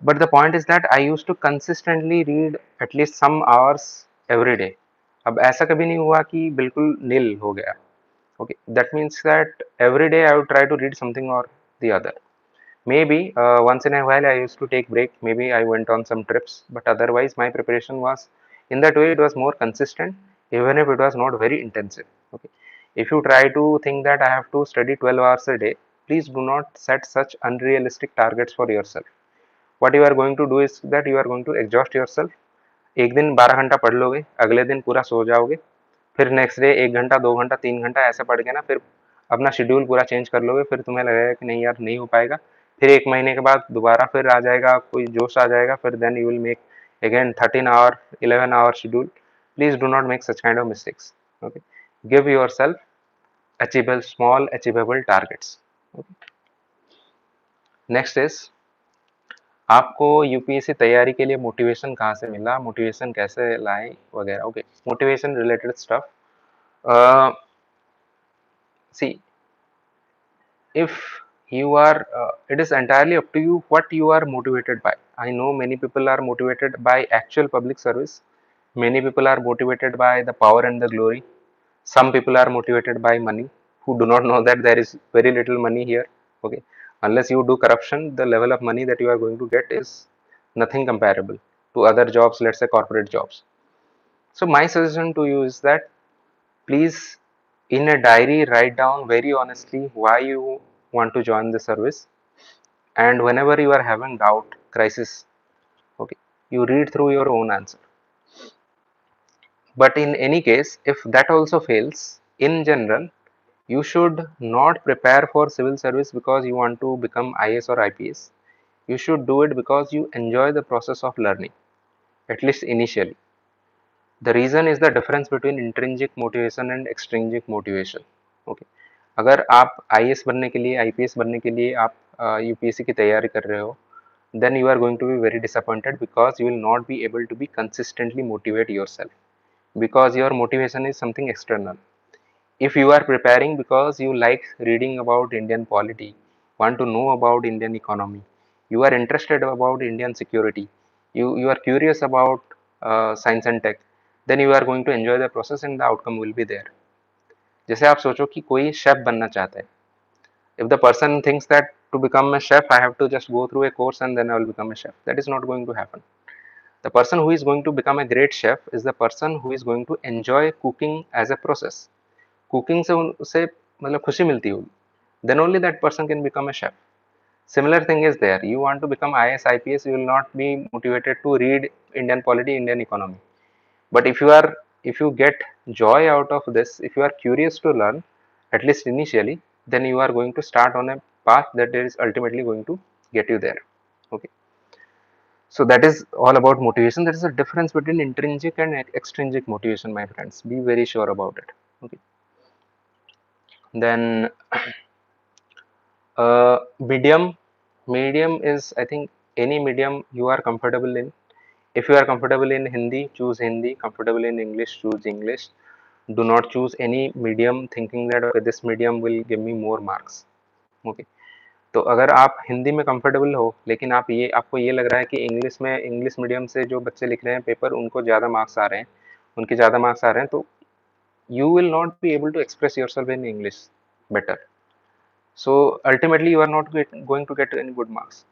but the point is that I used to consistently read at least some hours every day. अब ऐसा कभी नहीं हुआ कि बिल्कुल nil हो गया. Okay, that means that every day I would try to read something or the other. Maybe once in a while I used to take break. Maybe I went on some trips, but otherwise my preparation was in that way. It was more consistent, even if it was not very intensive. Okay, if you try to think that I have to study 12 hours a day, please do not set such unrealistic targets for yourself. What you are going to do is that you are going to exhaust yourself. एक दिन 12 घंटा पढ़ लोगे, अगले दिन पूरा सो जाओगे, फिर नेक्स्ट डे 1 घंटा 2 घंटा 3 घंटा ऐसे पढ़ के ना फिर अपना शेड्यूल पूरा चेंज कर लोगे, फिर तुम्हें लगेगा कि नहीं यार नहीं हो पाएगा, फिर 1 महीने के बाद दोबारा फिर आ जाएगा, कोई जोश आ जाएगा, फिर then you will make again 13 hour 11 hour schedule. Please do not make such kind of mistakes. Okay, give your self achievable small achievable targets. Next is आपको यूपीएससी तैयारी के लिए मोटिवेशन कहाँ से मिला, मोटिवेशन कैसे लाए वगैरह. Okay, motivation related stuff. See if you are it is entirely up to you what you are motivated by. I know many people are motivated by actual public service, many people are motivated by the power and the glory, some people are motivated by money who do not know that there is very little money here. Okay, unless you do corruption, the level of money that you are going to get is nothing comparable to other jobs, let's say corporate jobs. So my suggestion to you is that please in a diary write down very honestly why you want to join the service, and whenever you are having doubt crisis, okay, you read through your own answer. But in any case, if that also fails, in general you should not prepare for civil service because you want to become IAS or IPS. You should do it because you enjoy the process of learning, at least initially. The reason is the difference between intrinsic motivation and extrinsic motivation. Okay, अगर आप IAS बनने के लिए IPS बनने के लिए आप UPSC की तैयारी कर रहे हो, then you are going to be very disappointed because you will not be able to be consistently motivate yourself because your motivation is something external. If you are preparing because you like reading about Indian polity, want to know about Indian economy, you are interested about Indian security, you are curious about science and tech, then you are going to enjoy the process and the outcome will be there. जैसे आप सोचो कि कोई chef बनना चाहता है. If the person thinks that to become a chef I have to just go through a course and then I will become a chef, that is not going to happen. The person who is going to become a great chef is the person who is going to enjoy cooking as a process. Cooking से उसे मतलब खुशी मिलती होगी, then only that person can become a chef. Similar thing is there. You want to become IAS IPS, you will not be motivated to read Indian polity, Indian economy. But if you get joy out of this, if you are curious to learn at least initially, then you are going to start on a path that is ultimately going to get you there. Okay, so that is all about motivation. There is a difference between intrinsic and extrinsic motivation, my friends. Be very sure about it. Okay, then medium is, I think, any medium you are comfortable in. If you are comfortable in Hindi, choose Hindi. Comfortable in English, choose English. Do not choose any medium thinking that okay, this medium will give me more marks. Okay, तो अगर आप हिंदी में comfortable हो लेकिन आपको ये लग रहा है कि इंग्लिश मीडियम से जो बच्चे लिख रहे हैं पेपर उनको ज़्यादा मार्क्स आ रहे हैं, उनके ज़्यादा मार्क्स आ रहे हैं, तो you will not be able to express yourself in English better. So ultimately you are not going to get any good marks.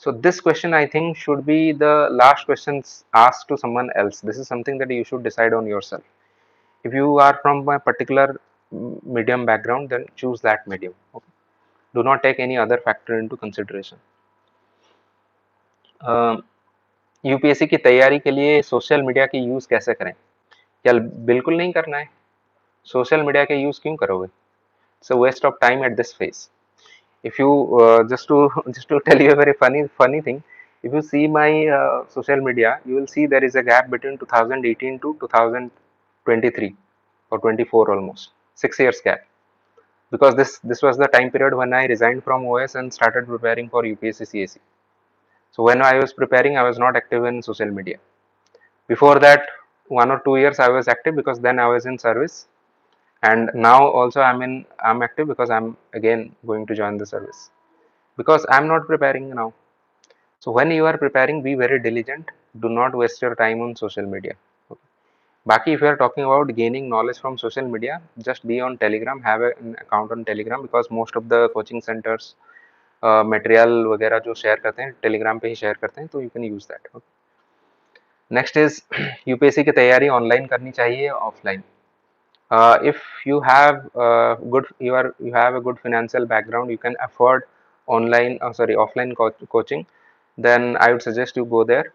So this question I think should be the last questions asked to someone else. This is something that you should decide on yourself. If you are from a particular medium background, then choose that medium. Okay, do not take any other factor into consideration. UPSC की तैयारी के लिए social media की use कैसे करें? क्या बिल्कुल नहीं करना है? सोशल मीडिया के यूज क्यों करोगे? It's a waste of time at this phase. If you just to tell you a very funny thing, if you see my social media, you will see there is a gap between 2018 to 2023 or 24, almost 6 years gap, because this was the time period when I resigned from OS and started preparing for UPSC CSE. So when I was preparing, I was not active in social media. Before that, 1 or 2 years I was active because then I was in service, and now also I'm active because I'm again going to join the service, because I'm not preparing now. So when you are preparing, be very diligent. Do not waste your time on social media. Okay. Baki, if you are talking about gaining knowledge from social media, just be on Telegram, have an account on Telegram, because most of the coaching centers material वगैरह जो share करते हैं Telegram पे ही share करते हैं, तो you can use that. Next is UPSC की तैयारी ऑनलाइन करनी चाहिए या offline. If you have you have a good financial background, you can afford offline coaching, then I would suggest you go there,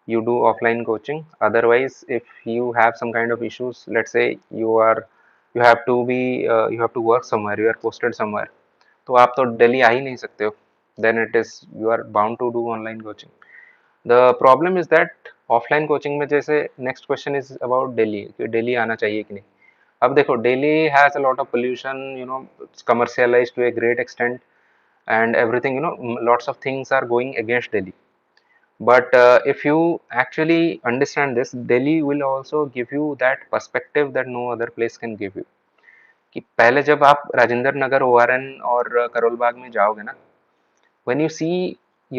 you do offline coaching. Otherwise, if you have some kind of issues, let's say you have to be you have to work somewhere, you are posted somewhere, तो आप तो दिल्ली आ ही नहीं सकते हो, then it is you are bound to do online coaching. The problem is that offline coaching में जैसे next question is about Delhi, कि दिल्ली आना चाहिए कि नहीं. अब देखो, Delhi has a lot of pollution, you know, commercialized to a great extent, and everything, you know, lots of things are going against Delhi. But if you actually understand this, Delhi will also give you that perspective that no other place can give you. कि पहले जब आप Rajendra Nagar, ORN और करोल बाग में जाओगे ना, when you see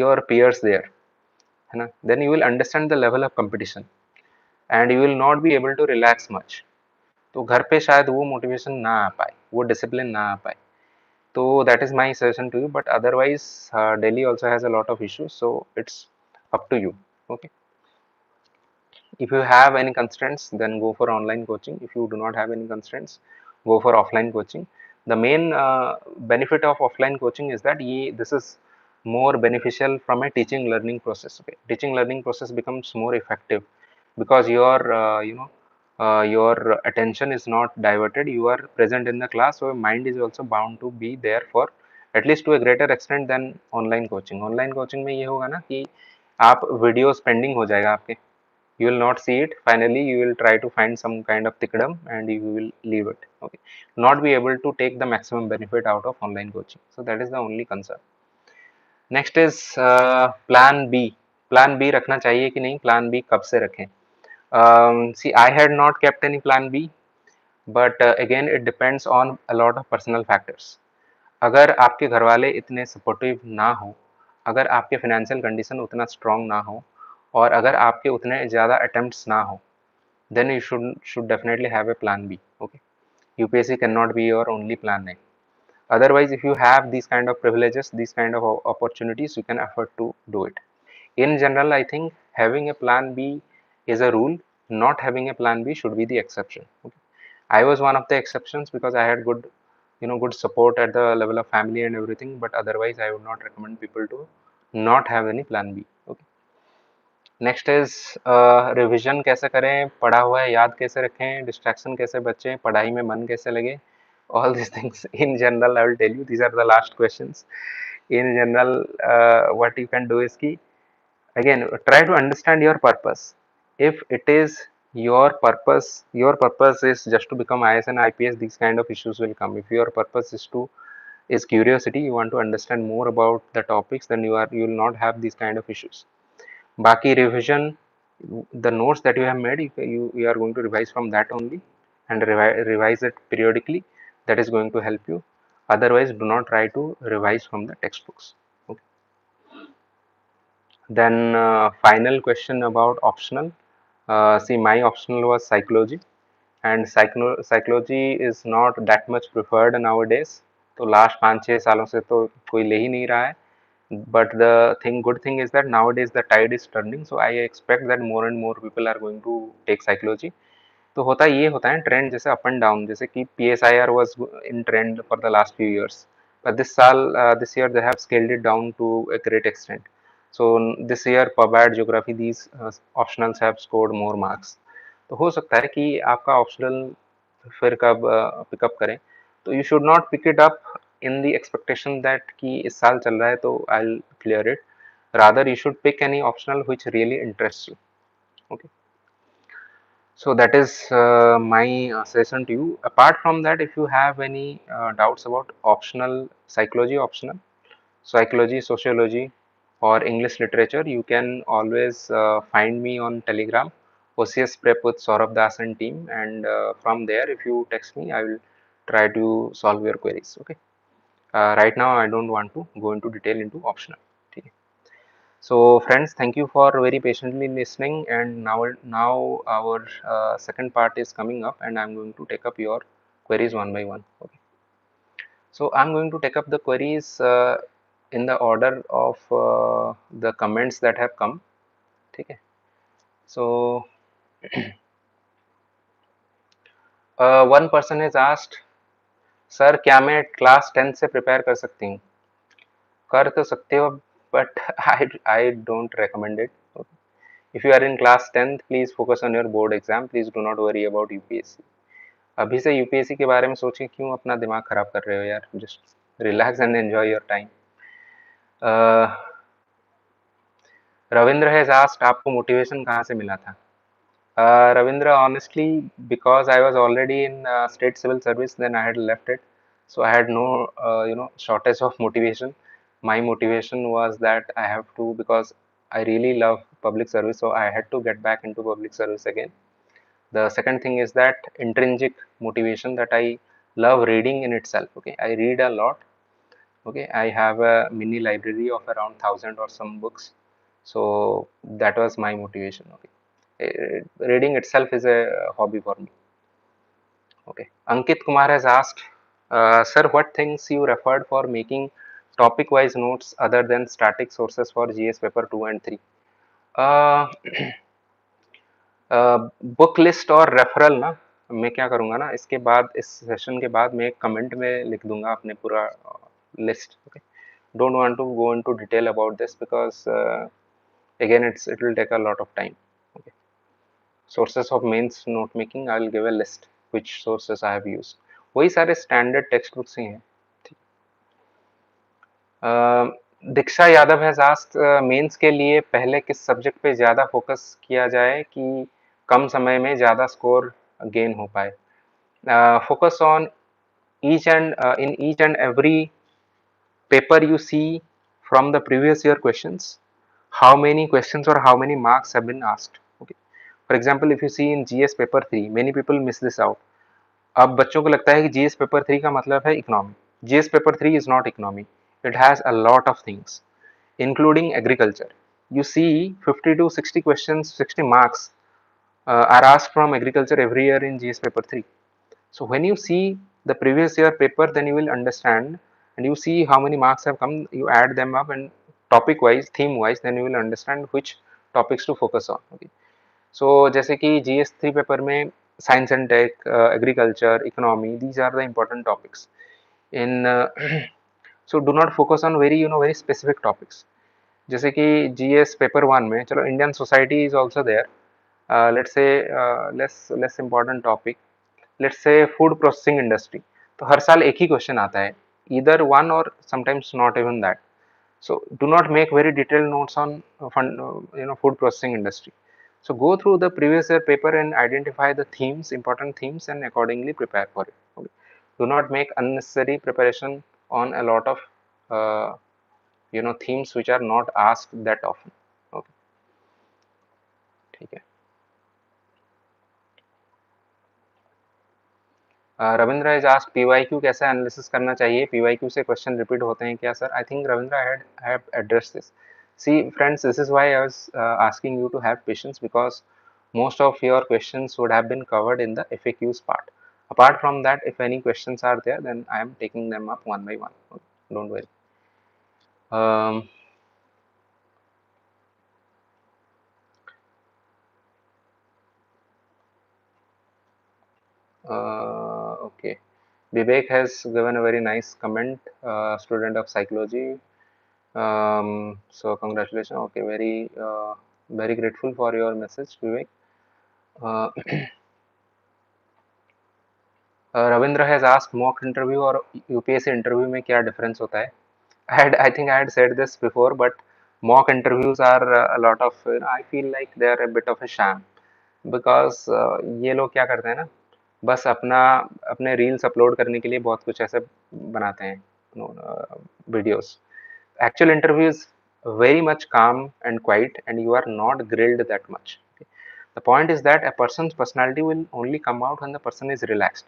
your peers there, है ना, then you will understand the level of competition and you will not be able to relax much. तो घर पे शायद वो मोटिवेशन ना आ पाए, वो डिसिप्लिन ना आ पाए. तो that is my suggestion to you. But otherwise Delhi also has a lot of issues, so it's up to you. Okay. If you have any constraints, then go for online coaching. If you do not have any constraints, go for offline coaching. The main benefit of offline coaching is that this is more beneficial from a teaching learning process. Okay. Teaching learning process becomes more effective because your attention is not diverted, you are present in the class, so your mind is also bound to be there for at least to a greater extent than online coaching. Online coaching में ये होगा ना कि आप videos pending हो जाएगा आपके, you will not see it, finally you will try to find some kind of tikdam and you will leave it. Okay, not be able to take the maximum benefit out of online coaching, so that is the only concern. Next is plan B. Plan B रखना चाहिए कि नहीं, plan B कब से रखें. See, I had not kept any plan B, but again it depends on a lot of personal factors. अगर आपके घर वाले इतने सपोर्टिव ना हो, अगर आपके फाइनेंशियल कंडीशन उतना स्ट्रांग ना हो, और अगर आपके उतने ज़्यादा अटेम्प्ट्स ना हो, then you should definitely have a plan B. Okay, UPSC cannot be your only plan A. Otherwise, if you have these kind of privileges, these kind of opportunities, you can afford to do it. In general, I think having a plan B is a rule. Not having a plan B should be the exception. Okay? I was one of the exceptions because I had good, good support at the level of family and everything. But otherwise, I would not recommend people to not have any plan B. Okay. Next is revision कैसे करें, पढ़ा हुआ है याद कैसे रखें, distraction कैसे बचें, पढ़ाई में मन कैसे लगे. All these things in general I will tell you, these are the last questions. In general, what you can do is ki, again, try to understand your purpose. If it is your purpose is just to become IS and IPS, these kind of issues will come. If your purpose is curiosity, you want to understand more about the topics, then you will not have these kind of issues. Baki revision, the notes that you have made, you are going to revise from that only, and revise it periodically. That is going to help you. Otherwise, do not try to revise from the textbooks. Okay. Then final question about optional. See, my optional was psychology, and psychology is not that much preferred nowadays. तो last 5-6 सालों से तो कोई ले ही नहीं रहा है. But the good thing is that nowadays the tide is turning, so I expect that more and more people are going to take psychology. तो होता है ट्रेंड जैसे अप एंड डाउन, जैसे कि PSIR was in trend for the last few years, but this year they have scaled it down to a great extent. So this year PubAd, geography, these optionals have scored more marks. तो हो सकता है कि आपका optional फिर कब pickup करें, तो you should not pick it up in the expectation that कि इस साल चल रहा है तो I'll clear it. Rather, you should pick any optional which really interests you. Okay. So that is my suggestion to you. Apart from that, if you have any doubts about optional psychology, sociology, or English literature, you can always find me on Telegram, OCS Prep with Sourav Das and team, and from there, if you text me, I will try to solve your queries. Okay. Right now I don't want to go into detail into optional. Okay. So friends, thank you for very patiently listening, and now our second part is coming up, and I'm going to take up your queries one by one. Okay. So I'm going to take up the queries in the order of the comments that have come. Okay. So one person has asked, sir क्या मैं class 10 से prepare कर सकती हूँ? कर तो सकते हो, but I don't recommend it. Okay. If you are in class 10th, please focus on your board exam. Please do not worry about UPSC. अभी से यूपीएससी के बारे में सोचे क्यों अपना दिमाग खराब कर रहे हो यार? Just relax and enjoy your time. Ravindra has asked, आपको मोटिवेशन कहाँ से मिला था? Ravindra, honestly, because I was already in state civil service, then I had left it, so I had no shortage of motivation. My motivation was that I have to, because I really love public service, so I had to get back into public service again. The second thing is that intrinsic motivation, that I love reading in itself. Okay, I read a lot. Okay, I have a mini library of around 1,000 or some books, so that was my motivation. Okay, reading itself is a hobby for me. Okay, Ankit Kumar has asked, sir, what things you referred for making topic wise notes other than static sources for GS paper 2 and 3? uh, book list और referral ना, मैं क्या करूँगा ना, इसके बाद, इस session के बाद मैं एक कमेंट में लिख दूंगा अपने पूरा list. Okay, don't want to go into detail about this because again it will take a lot of time. Okay, sources of mains note making, I will give a list which sources I have used. वही सारे standard text books ही हैं. दीक्षा Yadav has asked, mains के लिए पहले किस subject पे ज़्यादा focus किया जाए कि कम समय में ज़्यादा स्कोर गेन हो पाए? Focus on each and in each and every paper you see from the previous year questions, how many questions or how many marks have been asked. Okay, for example, if you see in GS paper 3, many people miss this out. अब बच्चों को लगता है कि GS paper 3 का मतलब है economy. GS paper 3 is not economy. It has a lot of things, including agriculture. You see 50 to 60 questions, 60 marks are asked from agriculture every year in GS paper 3. So when you see the previous year paper, then you will understand, and you see how many marks have come, you add them up, and topic wise, theme wise, then you will understand which topics to focus on. Okay. So जैसे कि GS3 paper में science and tech, agriculture, economy, these are the important topics in. So do not focus on very very specific topics. जैसे कि GS paper 1 में, चलो, Indian society is also there. Let's say less important topic, let's say food processing industry, तो हर साल एक ही question आता है, either one or sometimes not even that. So do not make very detailed notes on food processing industry. So go through the previous year paper and identify the themes, important themes, and accordingly prepare for it. Okay. Do not make unnecessary preparation on a lot of themes which are not asked that often. Okay. ठीक है. Ravindra has asked, PYQ कैसे analysis करना चाहिए? PYQ से question repeat होते हैं क्या sir? I think Ravindra I have addressed this. See friends, this is why I was asking you to have patience, because most of your questions would have been covered in the FAQs part. Apart from that, if any questions are there, then I am taking them up one by one. Okay, don't worry. Okay, Vivek has given a very nice comment, student of psychology. So congratulations. Okay, very grateful for your message, Vivek. uh, Ravindra has asked, mock interview और UPSC interview में क्या difference होता है? I think I had said this before, but mock interviews are a lot of, I feel like they are a bit of a sham, because ये लोग क्या करते हैं ना, बस अपने रील्स अपलोड करने के लिए बहुत कुछ ऐसे बनाते हैं videos. Actual interview is very much calm and quiet, and you are not grilled that much. Okay. The point is that a person's personality will only come out when the person is relaxed.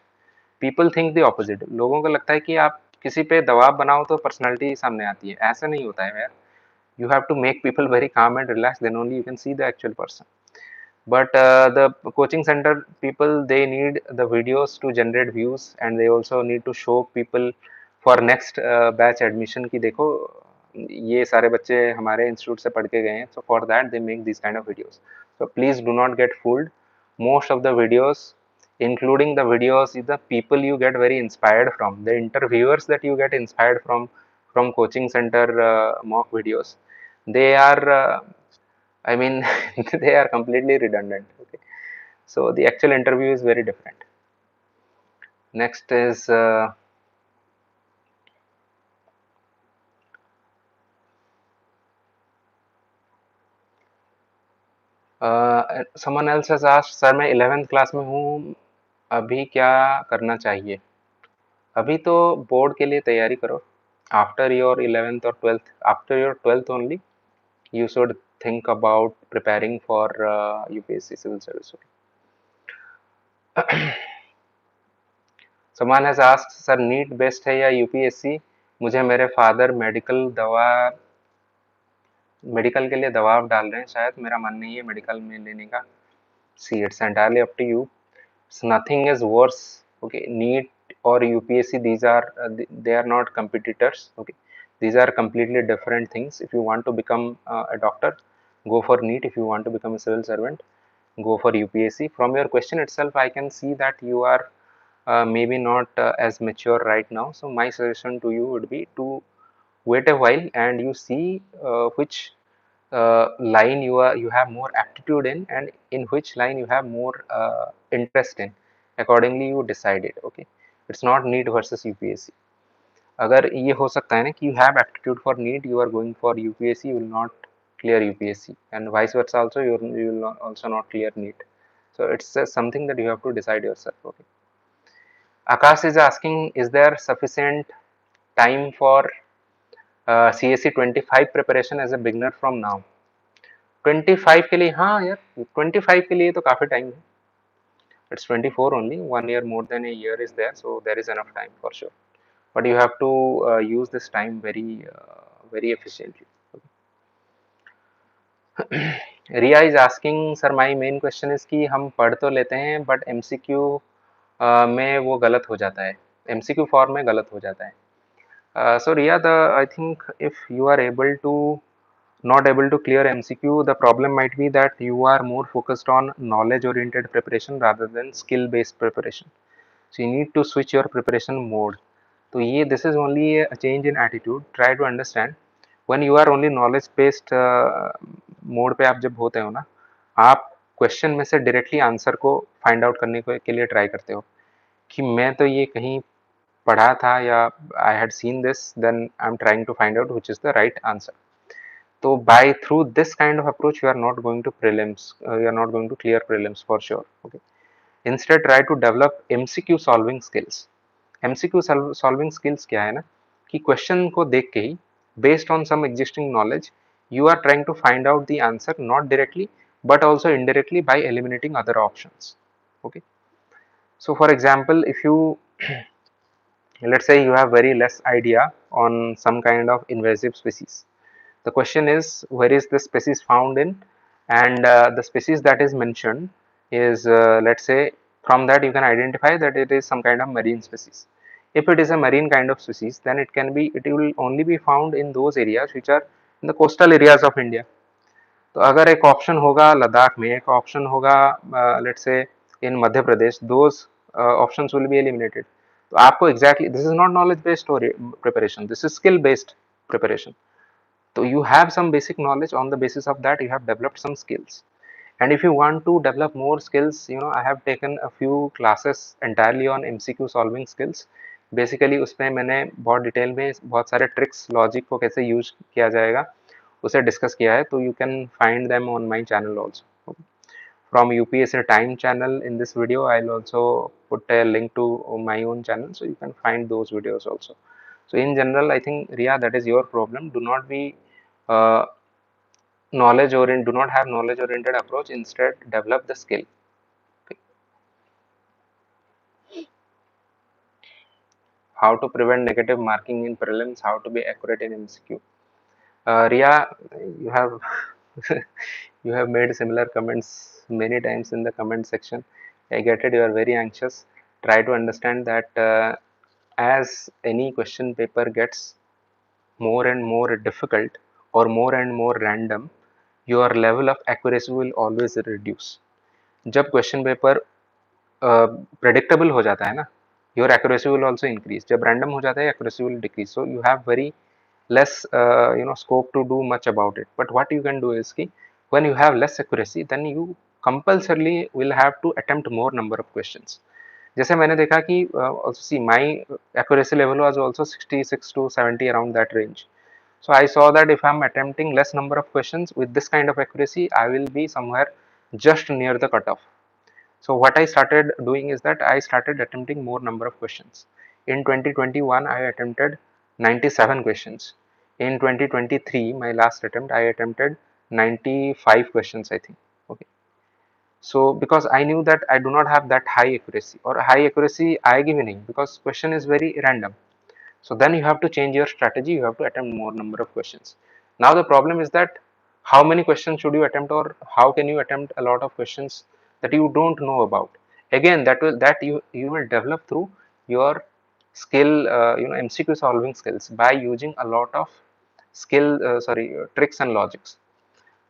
People think the opposite. लोगों को लगता है कि आप किसी पे दबाव बनाओ तो पर्सनालिटी सामने आती है. ऐसा नहीं होता है यार. You have to make people very calm and relaxed, then only you can see the actual person. But the coaching center people, they need the videos to generate views, and they also need to show people for next batch admission ki देखो ये सारे बच्चे हमारे institute से पढ़ के गए हैं. So for that they make these kind of videos. So please do not get fooled. Most of the videos, including the videos, is the people you get very inspired from, the interviewers that you get inspired from coaching center mock videos, they are I mean, they are completely redundant. Okay, so the actual interview is very different. Next is someone else has asked, sir मैं 11th class में हूँ, अभी क्या करना चाहिए? अभी तो board के लिए तैयारी करो. After your 11th or 12th, after your 12th only, you should think about preparing for UPSC civil service. Someone has asked, sir NEET best है या यूपीएससी? मुझे मेरे फादर मेडिकल के लिए दबाव डाल रहे हैं, शायद मेरा मन नहीं है मेडिकल में लेने का. See it's entirely up to you. Nothing is worse. Okay, NEET और UPSC, these are they are not competitors. Okay, these are completely different things. If you want to become a doctor, go for NEET. If you want to become a civil servant, go for UPSC. From your question itself, I can see that you are maybe not as mature right now. So my suggestion to you would be to wait a while and you see which line you have more aptitude in, and in which line you have more interest in. Accordingly you decide it. Okay, it's not NEET versus UPSC. अगर ये हो सकता है ना कि you have aptitude for NEET, you are going for UPSC, you will not clear UPSC, and vice versa also, you will also not clear NEET. So it's something that you have to decide yourself. Okay, Akash is asking, is there sufficient time for CSE 25 preparation as a beginner from now? 25 के लिए, हाँ यार, 25 के लिए तो काफी time है. It's 24 only, 1 year more than a year is there, so there is enough time for sure. But you have to use this time very efficiently. Riya is asking, sir my main question is कि हम पढ़ तो लेते हैं but MCQ में वो गलत हो जाता है, MCQ फॉर्म में गलत हो जाता है. So Riya, I think if you are not able to clear MCQ, the problem might be that you are more focused on knowledge oriented preparation rather than skill based preparation. So you need to switch your preparation mode. So this is only a change in attitude. Try to understand, when you are only knowledge based mode पे आप जब होते हो ना, आप question में से directly answer को फाइंड आउट करने के लिए ट्राई करते हो कि मैं तो ये कहीं पढ़ा था या I had seen this, then I am trying to find out which is the right answer. So by through this kind of approach, you are not going to prelims, you are not going to clear prelims for sure. Okay, instead try to develop MCQ solving skills. MCQ solving skills क्या है ना कि question को देख के ही, based on some existing knowledge, you are trying to find out the answer not directly but also indirectly by eliminating other options. Okay, so for example, if you let's say you have very less idea on some kind of invasive species. The question is, where is the species found in, and the species that is mentioned is let's say, from that you can identify that it is some kind of marine species. If it is a marine kind of species, then it will only be found in those areas which are in the coastal areas of India. तो अगर एक option होगा लद्दाख में, एक option होगा let's say in Madhya Pradesh, those options will be eliminated. तो आपको exactly, this is not knowledge based preparation, this is skill based preparation. So you have some basic knowledge, on the basis of that you have developed some skills. And if you want to develop more skills, I have taken a few classes entirely on MCQ solving skills. Basically उसमें मैंने बहुत detail में बहुत सारे tricks, logic को कैसे use किया जाएगा उसे डिस्कस किया है. तो you can find them on my channel also. From UPSCTIME channel, in this video I'll also put a link to my own channel, so you can find those videos also. So in general, I think Riya, that is your problem. Do not be uh, do not have knowledge oriented approach, instead develop the skill. Okay. How to prevent negative marking in prelims, how to be accurate in MCQ. Ria, you have you have made similar comments many times in the comment section. I get it. You are very anxious. Try to understand that as any question paper gets more and more difficult or more and more random, your level of accuracy will always reduce. जब question paper predictable हो जाता है ना, your accuracy will also increase. जब random हो जाता है, accuracy will decrease. So you have very less scope to do much about it. But what you can do is कि when you have less accuracy, then you compulsorily will have to attempt more number of questions. जैसे मैंने देखा कि also see my accuracy level was also 66 to 70 around that range. So I saw that if I'm attempting less number of questions with this kind of accuracy, I will be somewhere just near the cutoff. So what I started doing is that I started attempting more number of questions. In 2021, I attempted 97 questions. In 2023, my last attempt, I attempted 95 questions, I think. Okay. So because I knew that I do not have that high accuracy or high accuracy I give in because question is very random. So then you have to change your strategy. You have to attempt more number of questions. Now the problem is that how many questions should you attempt, or how can you attempt a lot of questions that you don't know about? Again, that you will develop through your skill, MCQ solving skills by using a lot of tricks and logics.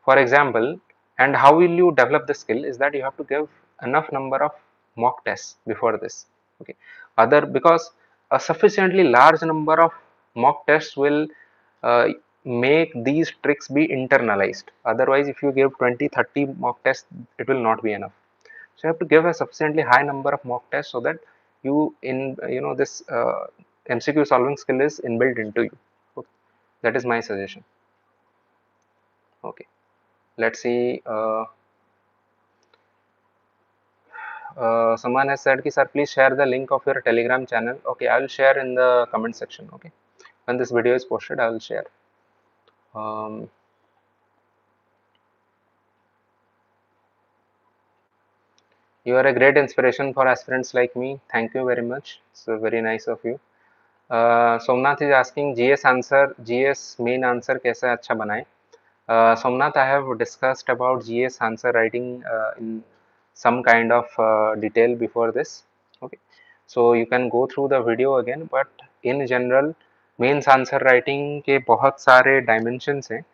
For example, and how will you develop the skill is that you have to give enough number of mock tests before this. Okay, other because a sufficiently large number of mock tests will uh, make these tricks be internalized. Otherwise, if you give 20, 30 mock tests, it will not be enough. So you have to give a sufficiently high number of mock tests so that you in this MCQ solving skill is inbuilt into you. Okay. That is my suggestion. Okay, let's see. Someone has said, sir, please share the link of your Telegram channel. Okay, I will share in the comment section. Okay, when this video is posted, I will share. Um, you are a great inspiration for aspirants like me. Thank you very much. It's very nice of you. Somnath is asking GS answer, GS main answer कैसे अच्छा बनाए? Somnath, I have discussed about GS answer writing in some kind of detail before this. Okay, so you can go through the video again, but in general mains answer writing के बहुत सारे dimensions हैं.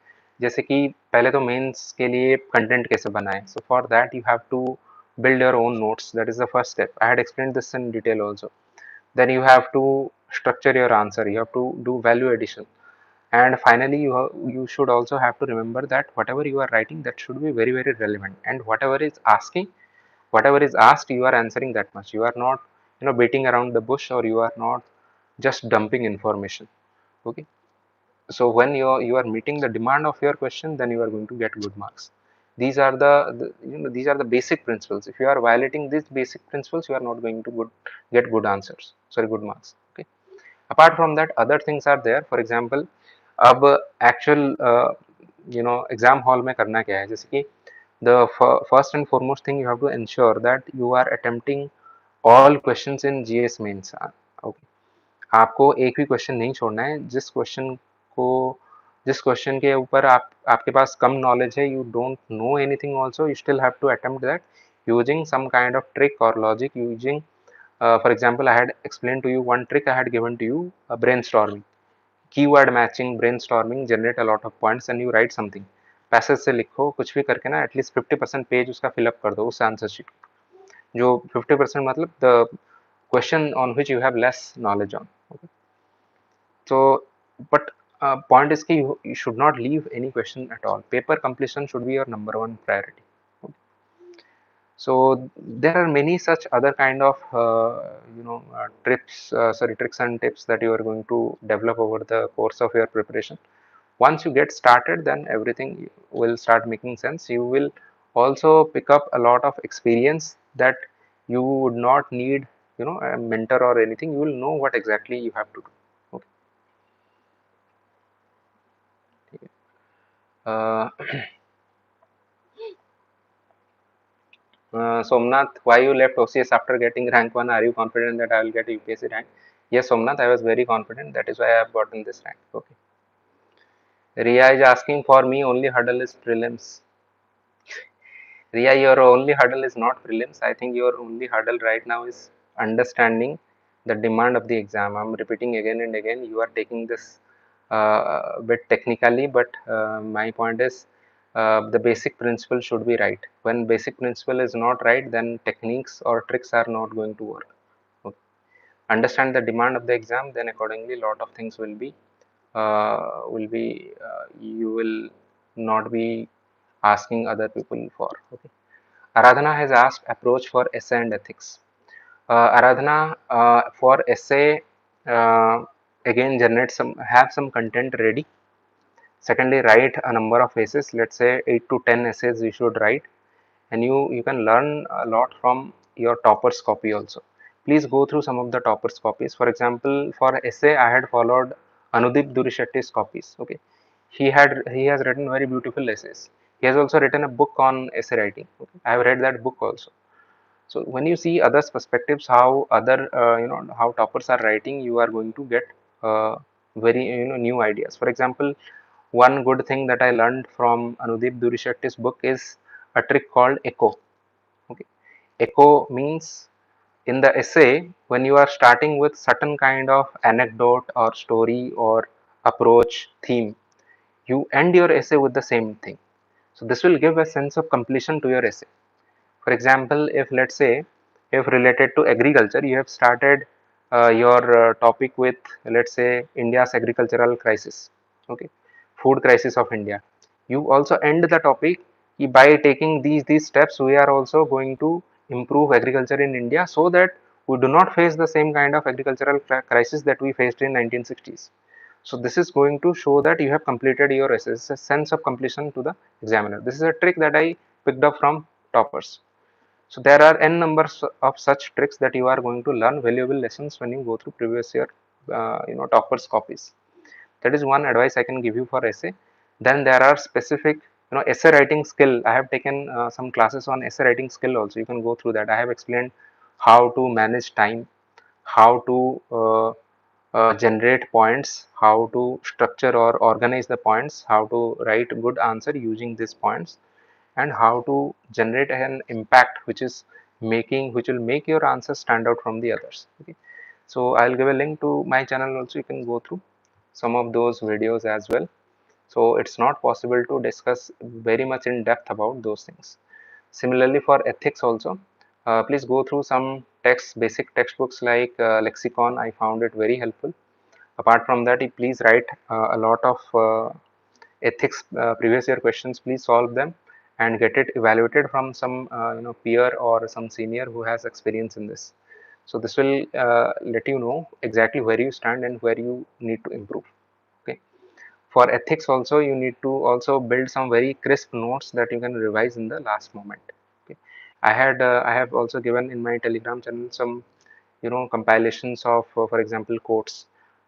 जैसे कि पहले तो mains के लिए कंटेंट कैसे बनाएं. So for that you have to build your own notes. That is the first step. I had explained this in detail also. Then you have to structure your answer. You have to do value addition, and finally you should also have to remember that whatever you are writing, that should be very very relevant, and whatever is asked, you are answering that much. You are not beating around the bush, or you are not just dumping information. Okay, so when you are meeting the demand of your question, then you are going to get good marks. These are these are the basic principles. If you are violating these basic principles, you are not going to get good answers, sorry, good marks. Okay, apart from that, other things are there. For example, अब actual exam hall में करना क्या है, जैसे कि the first and foremost thing, you have to ensure that you are attempting all questions in GS mains. Okay, आपको एक भी क्वेश्चन नहीं छोड़ना है. को जिस क्वेश्चन के ऊपर आपके पास कम नॉलेज है, you don't know anything also, you still have to attempt that using some kind of trick or logic, using for example, I had explained to you one trick. I had given to you brainstorming, keyword matching, brainstorming, generate a lot of points and you write something. Passage से लिखो कुछ भी करके ना, at least 50% page उसका fill up कर दो उस आंसर शीट. जो 50% मतलब the question on which you have less knowledge on. So, but point is कि you should not leave any question at all. Paper completion should be your number one priority. Okay. So there are many such other kind of tricks and tips that you are going to develop over the course of your preparation. Once you get started, then everything will start making sense. You will also pick up a lot of experience that you would not need a mentor or anything. You will know what exactly you have to do. Okay. Somnath, why you left OCS after getting rank 1? Are you confident that I will get a UPSC rank? Yes, Somnath, I was very confident. That is why I have gotten this rank. Okay. Ria is asking for me only hurdle is prelims. Ria, your only hurdle is not prelims. I think your only hurdle right now is understanding the demand of the exam. I'm repeating again and again. You are taking this a bit technically, but my point is the basic principle should be right. When basic principle is not right, then techniques or tricks are not going to work. Okay. Understand the demand of the exam, then accordingly, lot of things you will not be asking other people for. Okay. Aradhana has asked approach for essay and ethics. Aradhana, for essay, uh, again generate have some content ready. Secondly, write a number of essays. Let's say 8 to 10 essays you should write, and you can learn a lot from your toppers copy also. Please go through some of the toppers copies. For example, for essay, I had followed Anudip Durishetty's copies. Okay, he has written very beautiful essays. He has also written a book on essay writing. Okay? I have read that book also. So when you see others perspectives, how other how toppers are writing, you are going to get very new ideas. For example, one good thing that I learned from Anudip Durishetty's book is a trick called echo. Okay, echo means in the essay, when you are starting with certain kind of anecdote or story or approach theme, you end your essay with the same thing. So this will give a sense of completion to your essay. For example, if let's say, if related to agriculture, you have started your topic with, let's say, India's agricultural crisis, okay, food crisis of India. You also end the topic by taking these steps. We are also going to improve agriculture in India so that we do not face the same kind of agricultural crisis that we faced in 1960s. So this is going to show that you have completed your essay. It's a sense of completion to the examiner. This is a trick that I picked up from toppers. So there are n numbers of such tricks that you are going to learn valuable lessons when you go through previous year, toppers copies. That is one advice I can give you for essay. Then there are specific, essay writing skill. I have taken some classes on essay writing skill also. You can go through that. I have explained how to manage time, how to generate points, how to structure or organize the points, how to write good answer using these points, and how to generate an impact which will make your answer stand out from the others. Okay, so I'll give a link to my channel also. You can go through some of those videos as well. So it's not possible to discuss very much in depth about those things. Similarly, for ethics also, please go through some basic textbooks like lexicon. I found it very helpful. Apart from that, please write a lot of ethics previous year questions. Please solve them and get it evaluated from some peer or some senior who has experience in this. So this will let you know exactly where you stand and where you need to improve. Okay, for ethics also, you need to also build some very crisp notes that you can revise in the last moment. Okay, I have also given in my Telegram channel some compilations of for example quotes,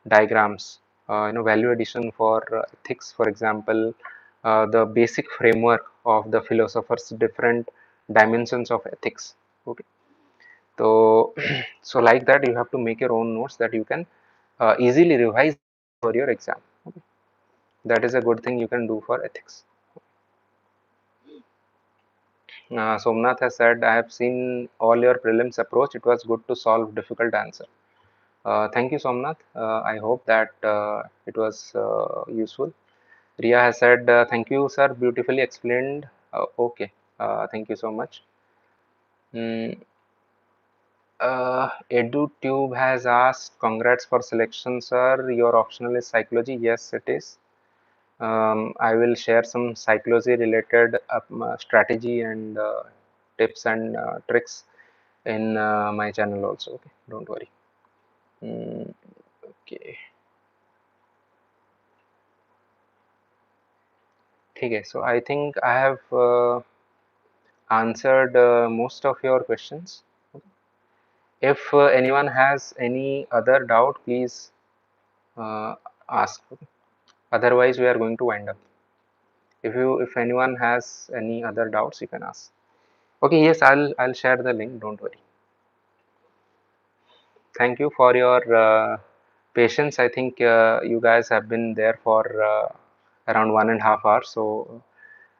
diagrams, value addition for ethics. For example, the basic framework of the philosophers different dimensions of ethics. Okay, so so like that you have to make your own notes that you can easily revise for your exam. Okay, that is a good thing you can do for ethics. Somnath has said, I have seen all your prelims approach. It was good to solve difficult answer. Thank you, Somnath. I hope that it was useful. Ria has said, thank you, sir. Beautifully explained. Okay. Thank you so much. Mm, EduTube has asked, congrats for selection, sir. Your optional is psychology. Yes, it is. I will share some psychology related strategy and tips and tricks in my channel also. Okay, don't worry. Mm, okay. Okay, so I think I have answered most of your questions. If anyone has any other doubt, please uh, ask. Otherwise, we are going to wind up. If anyone has any other doubts, you can ask. Okay, yes, I'll share the link. Don't worry. Thank you for your patience. I think you guys have been there for around 1.5 hours. So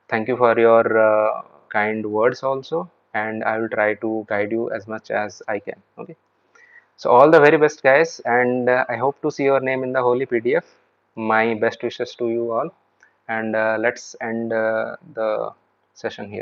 thank you for your kind words also, and I will try to guide you as much as I can. Okay. So all the very best, guys, and I hope to see your name in the holy PDF. My best wishes to you all, and let's end the session here.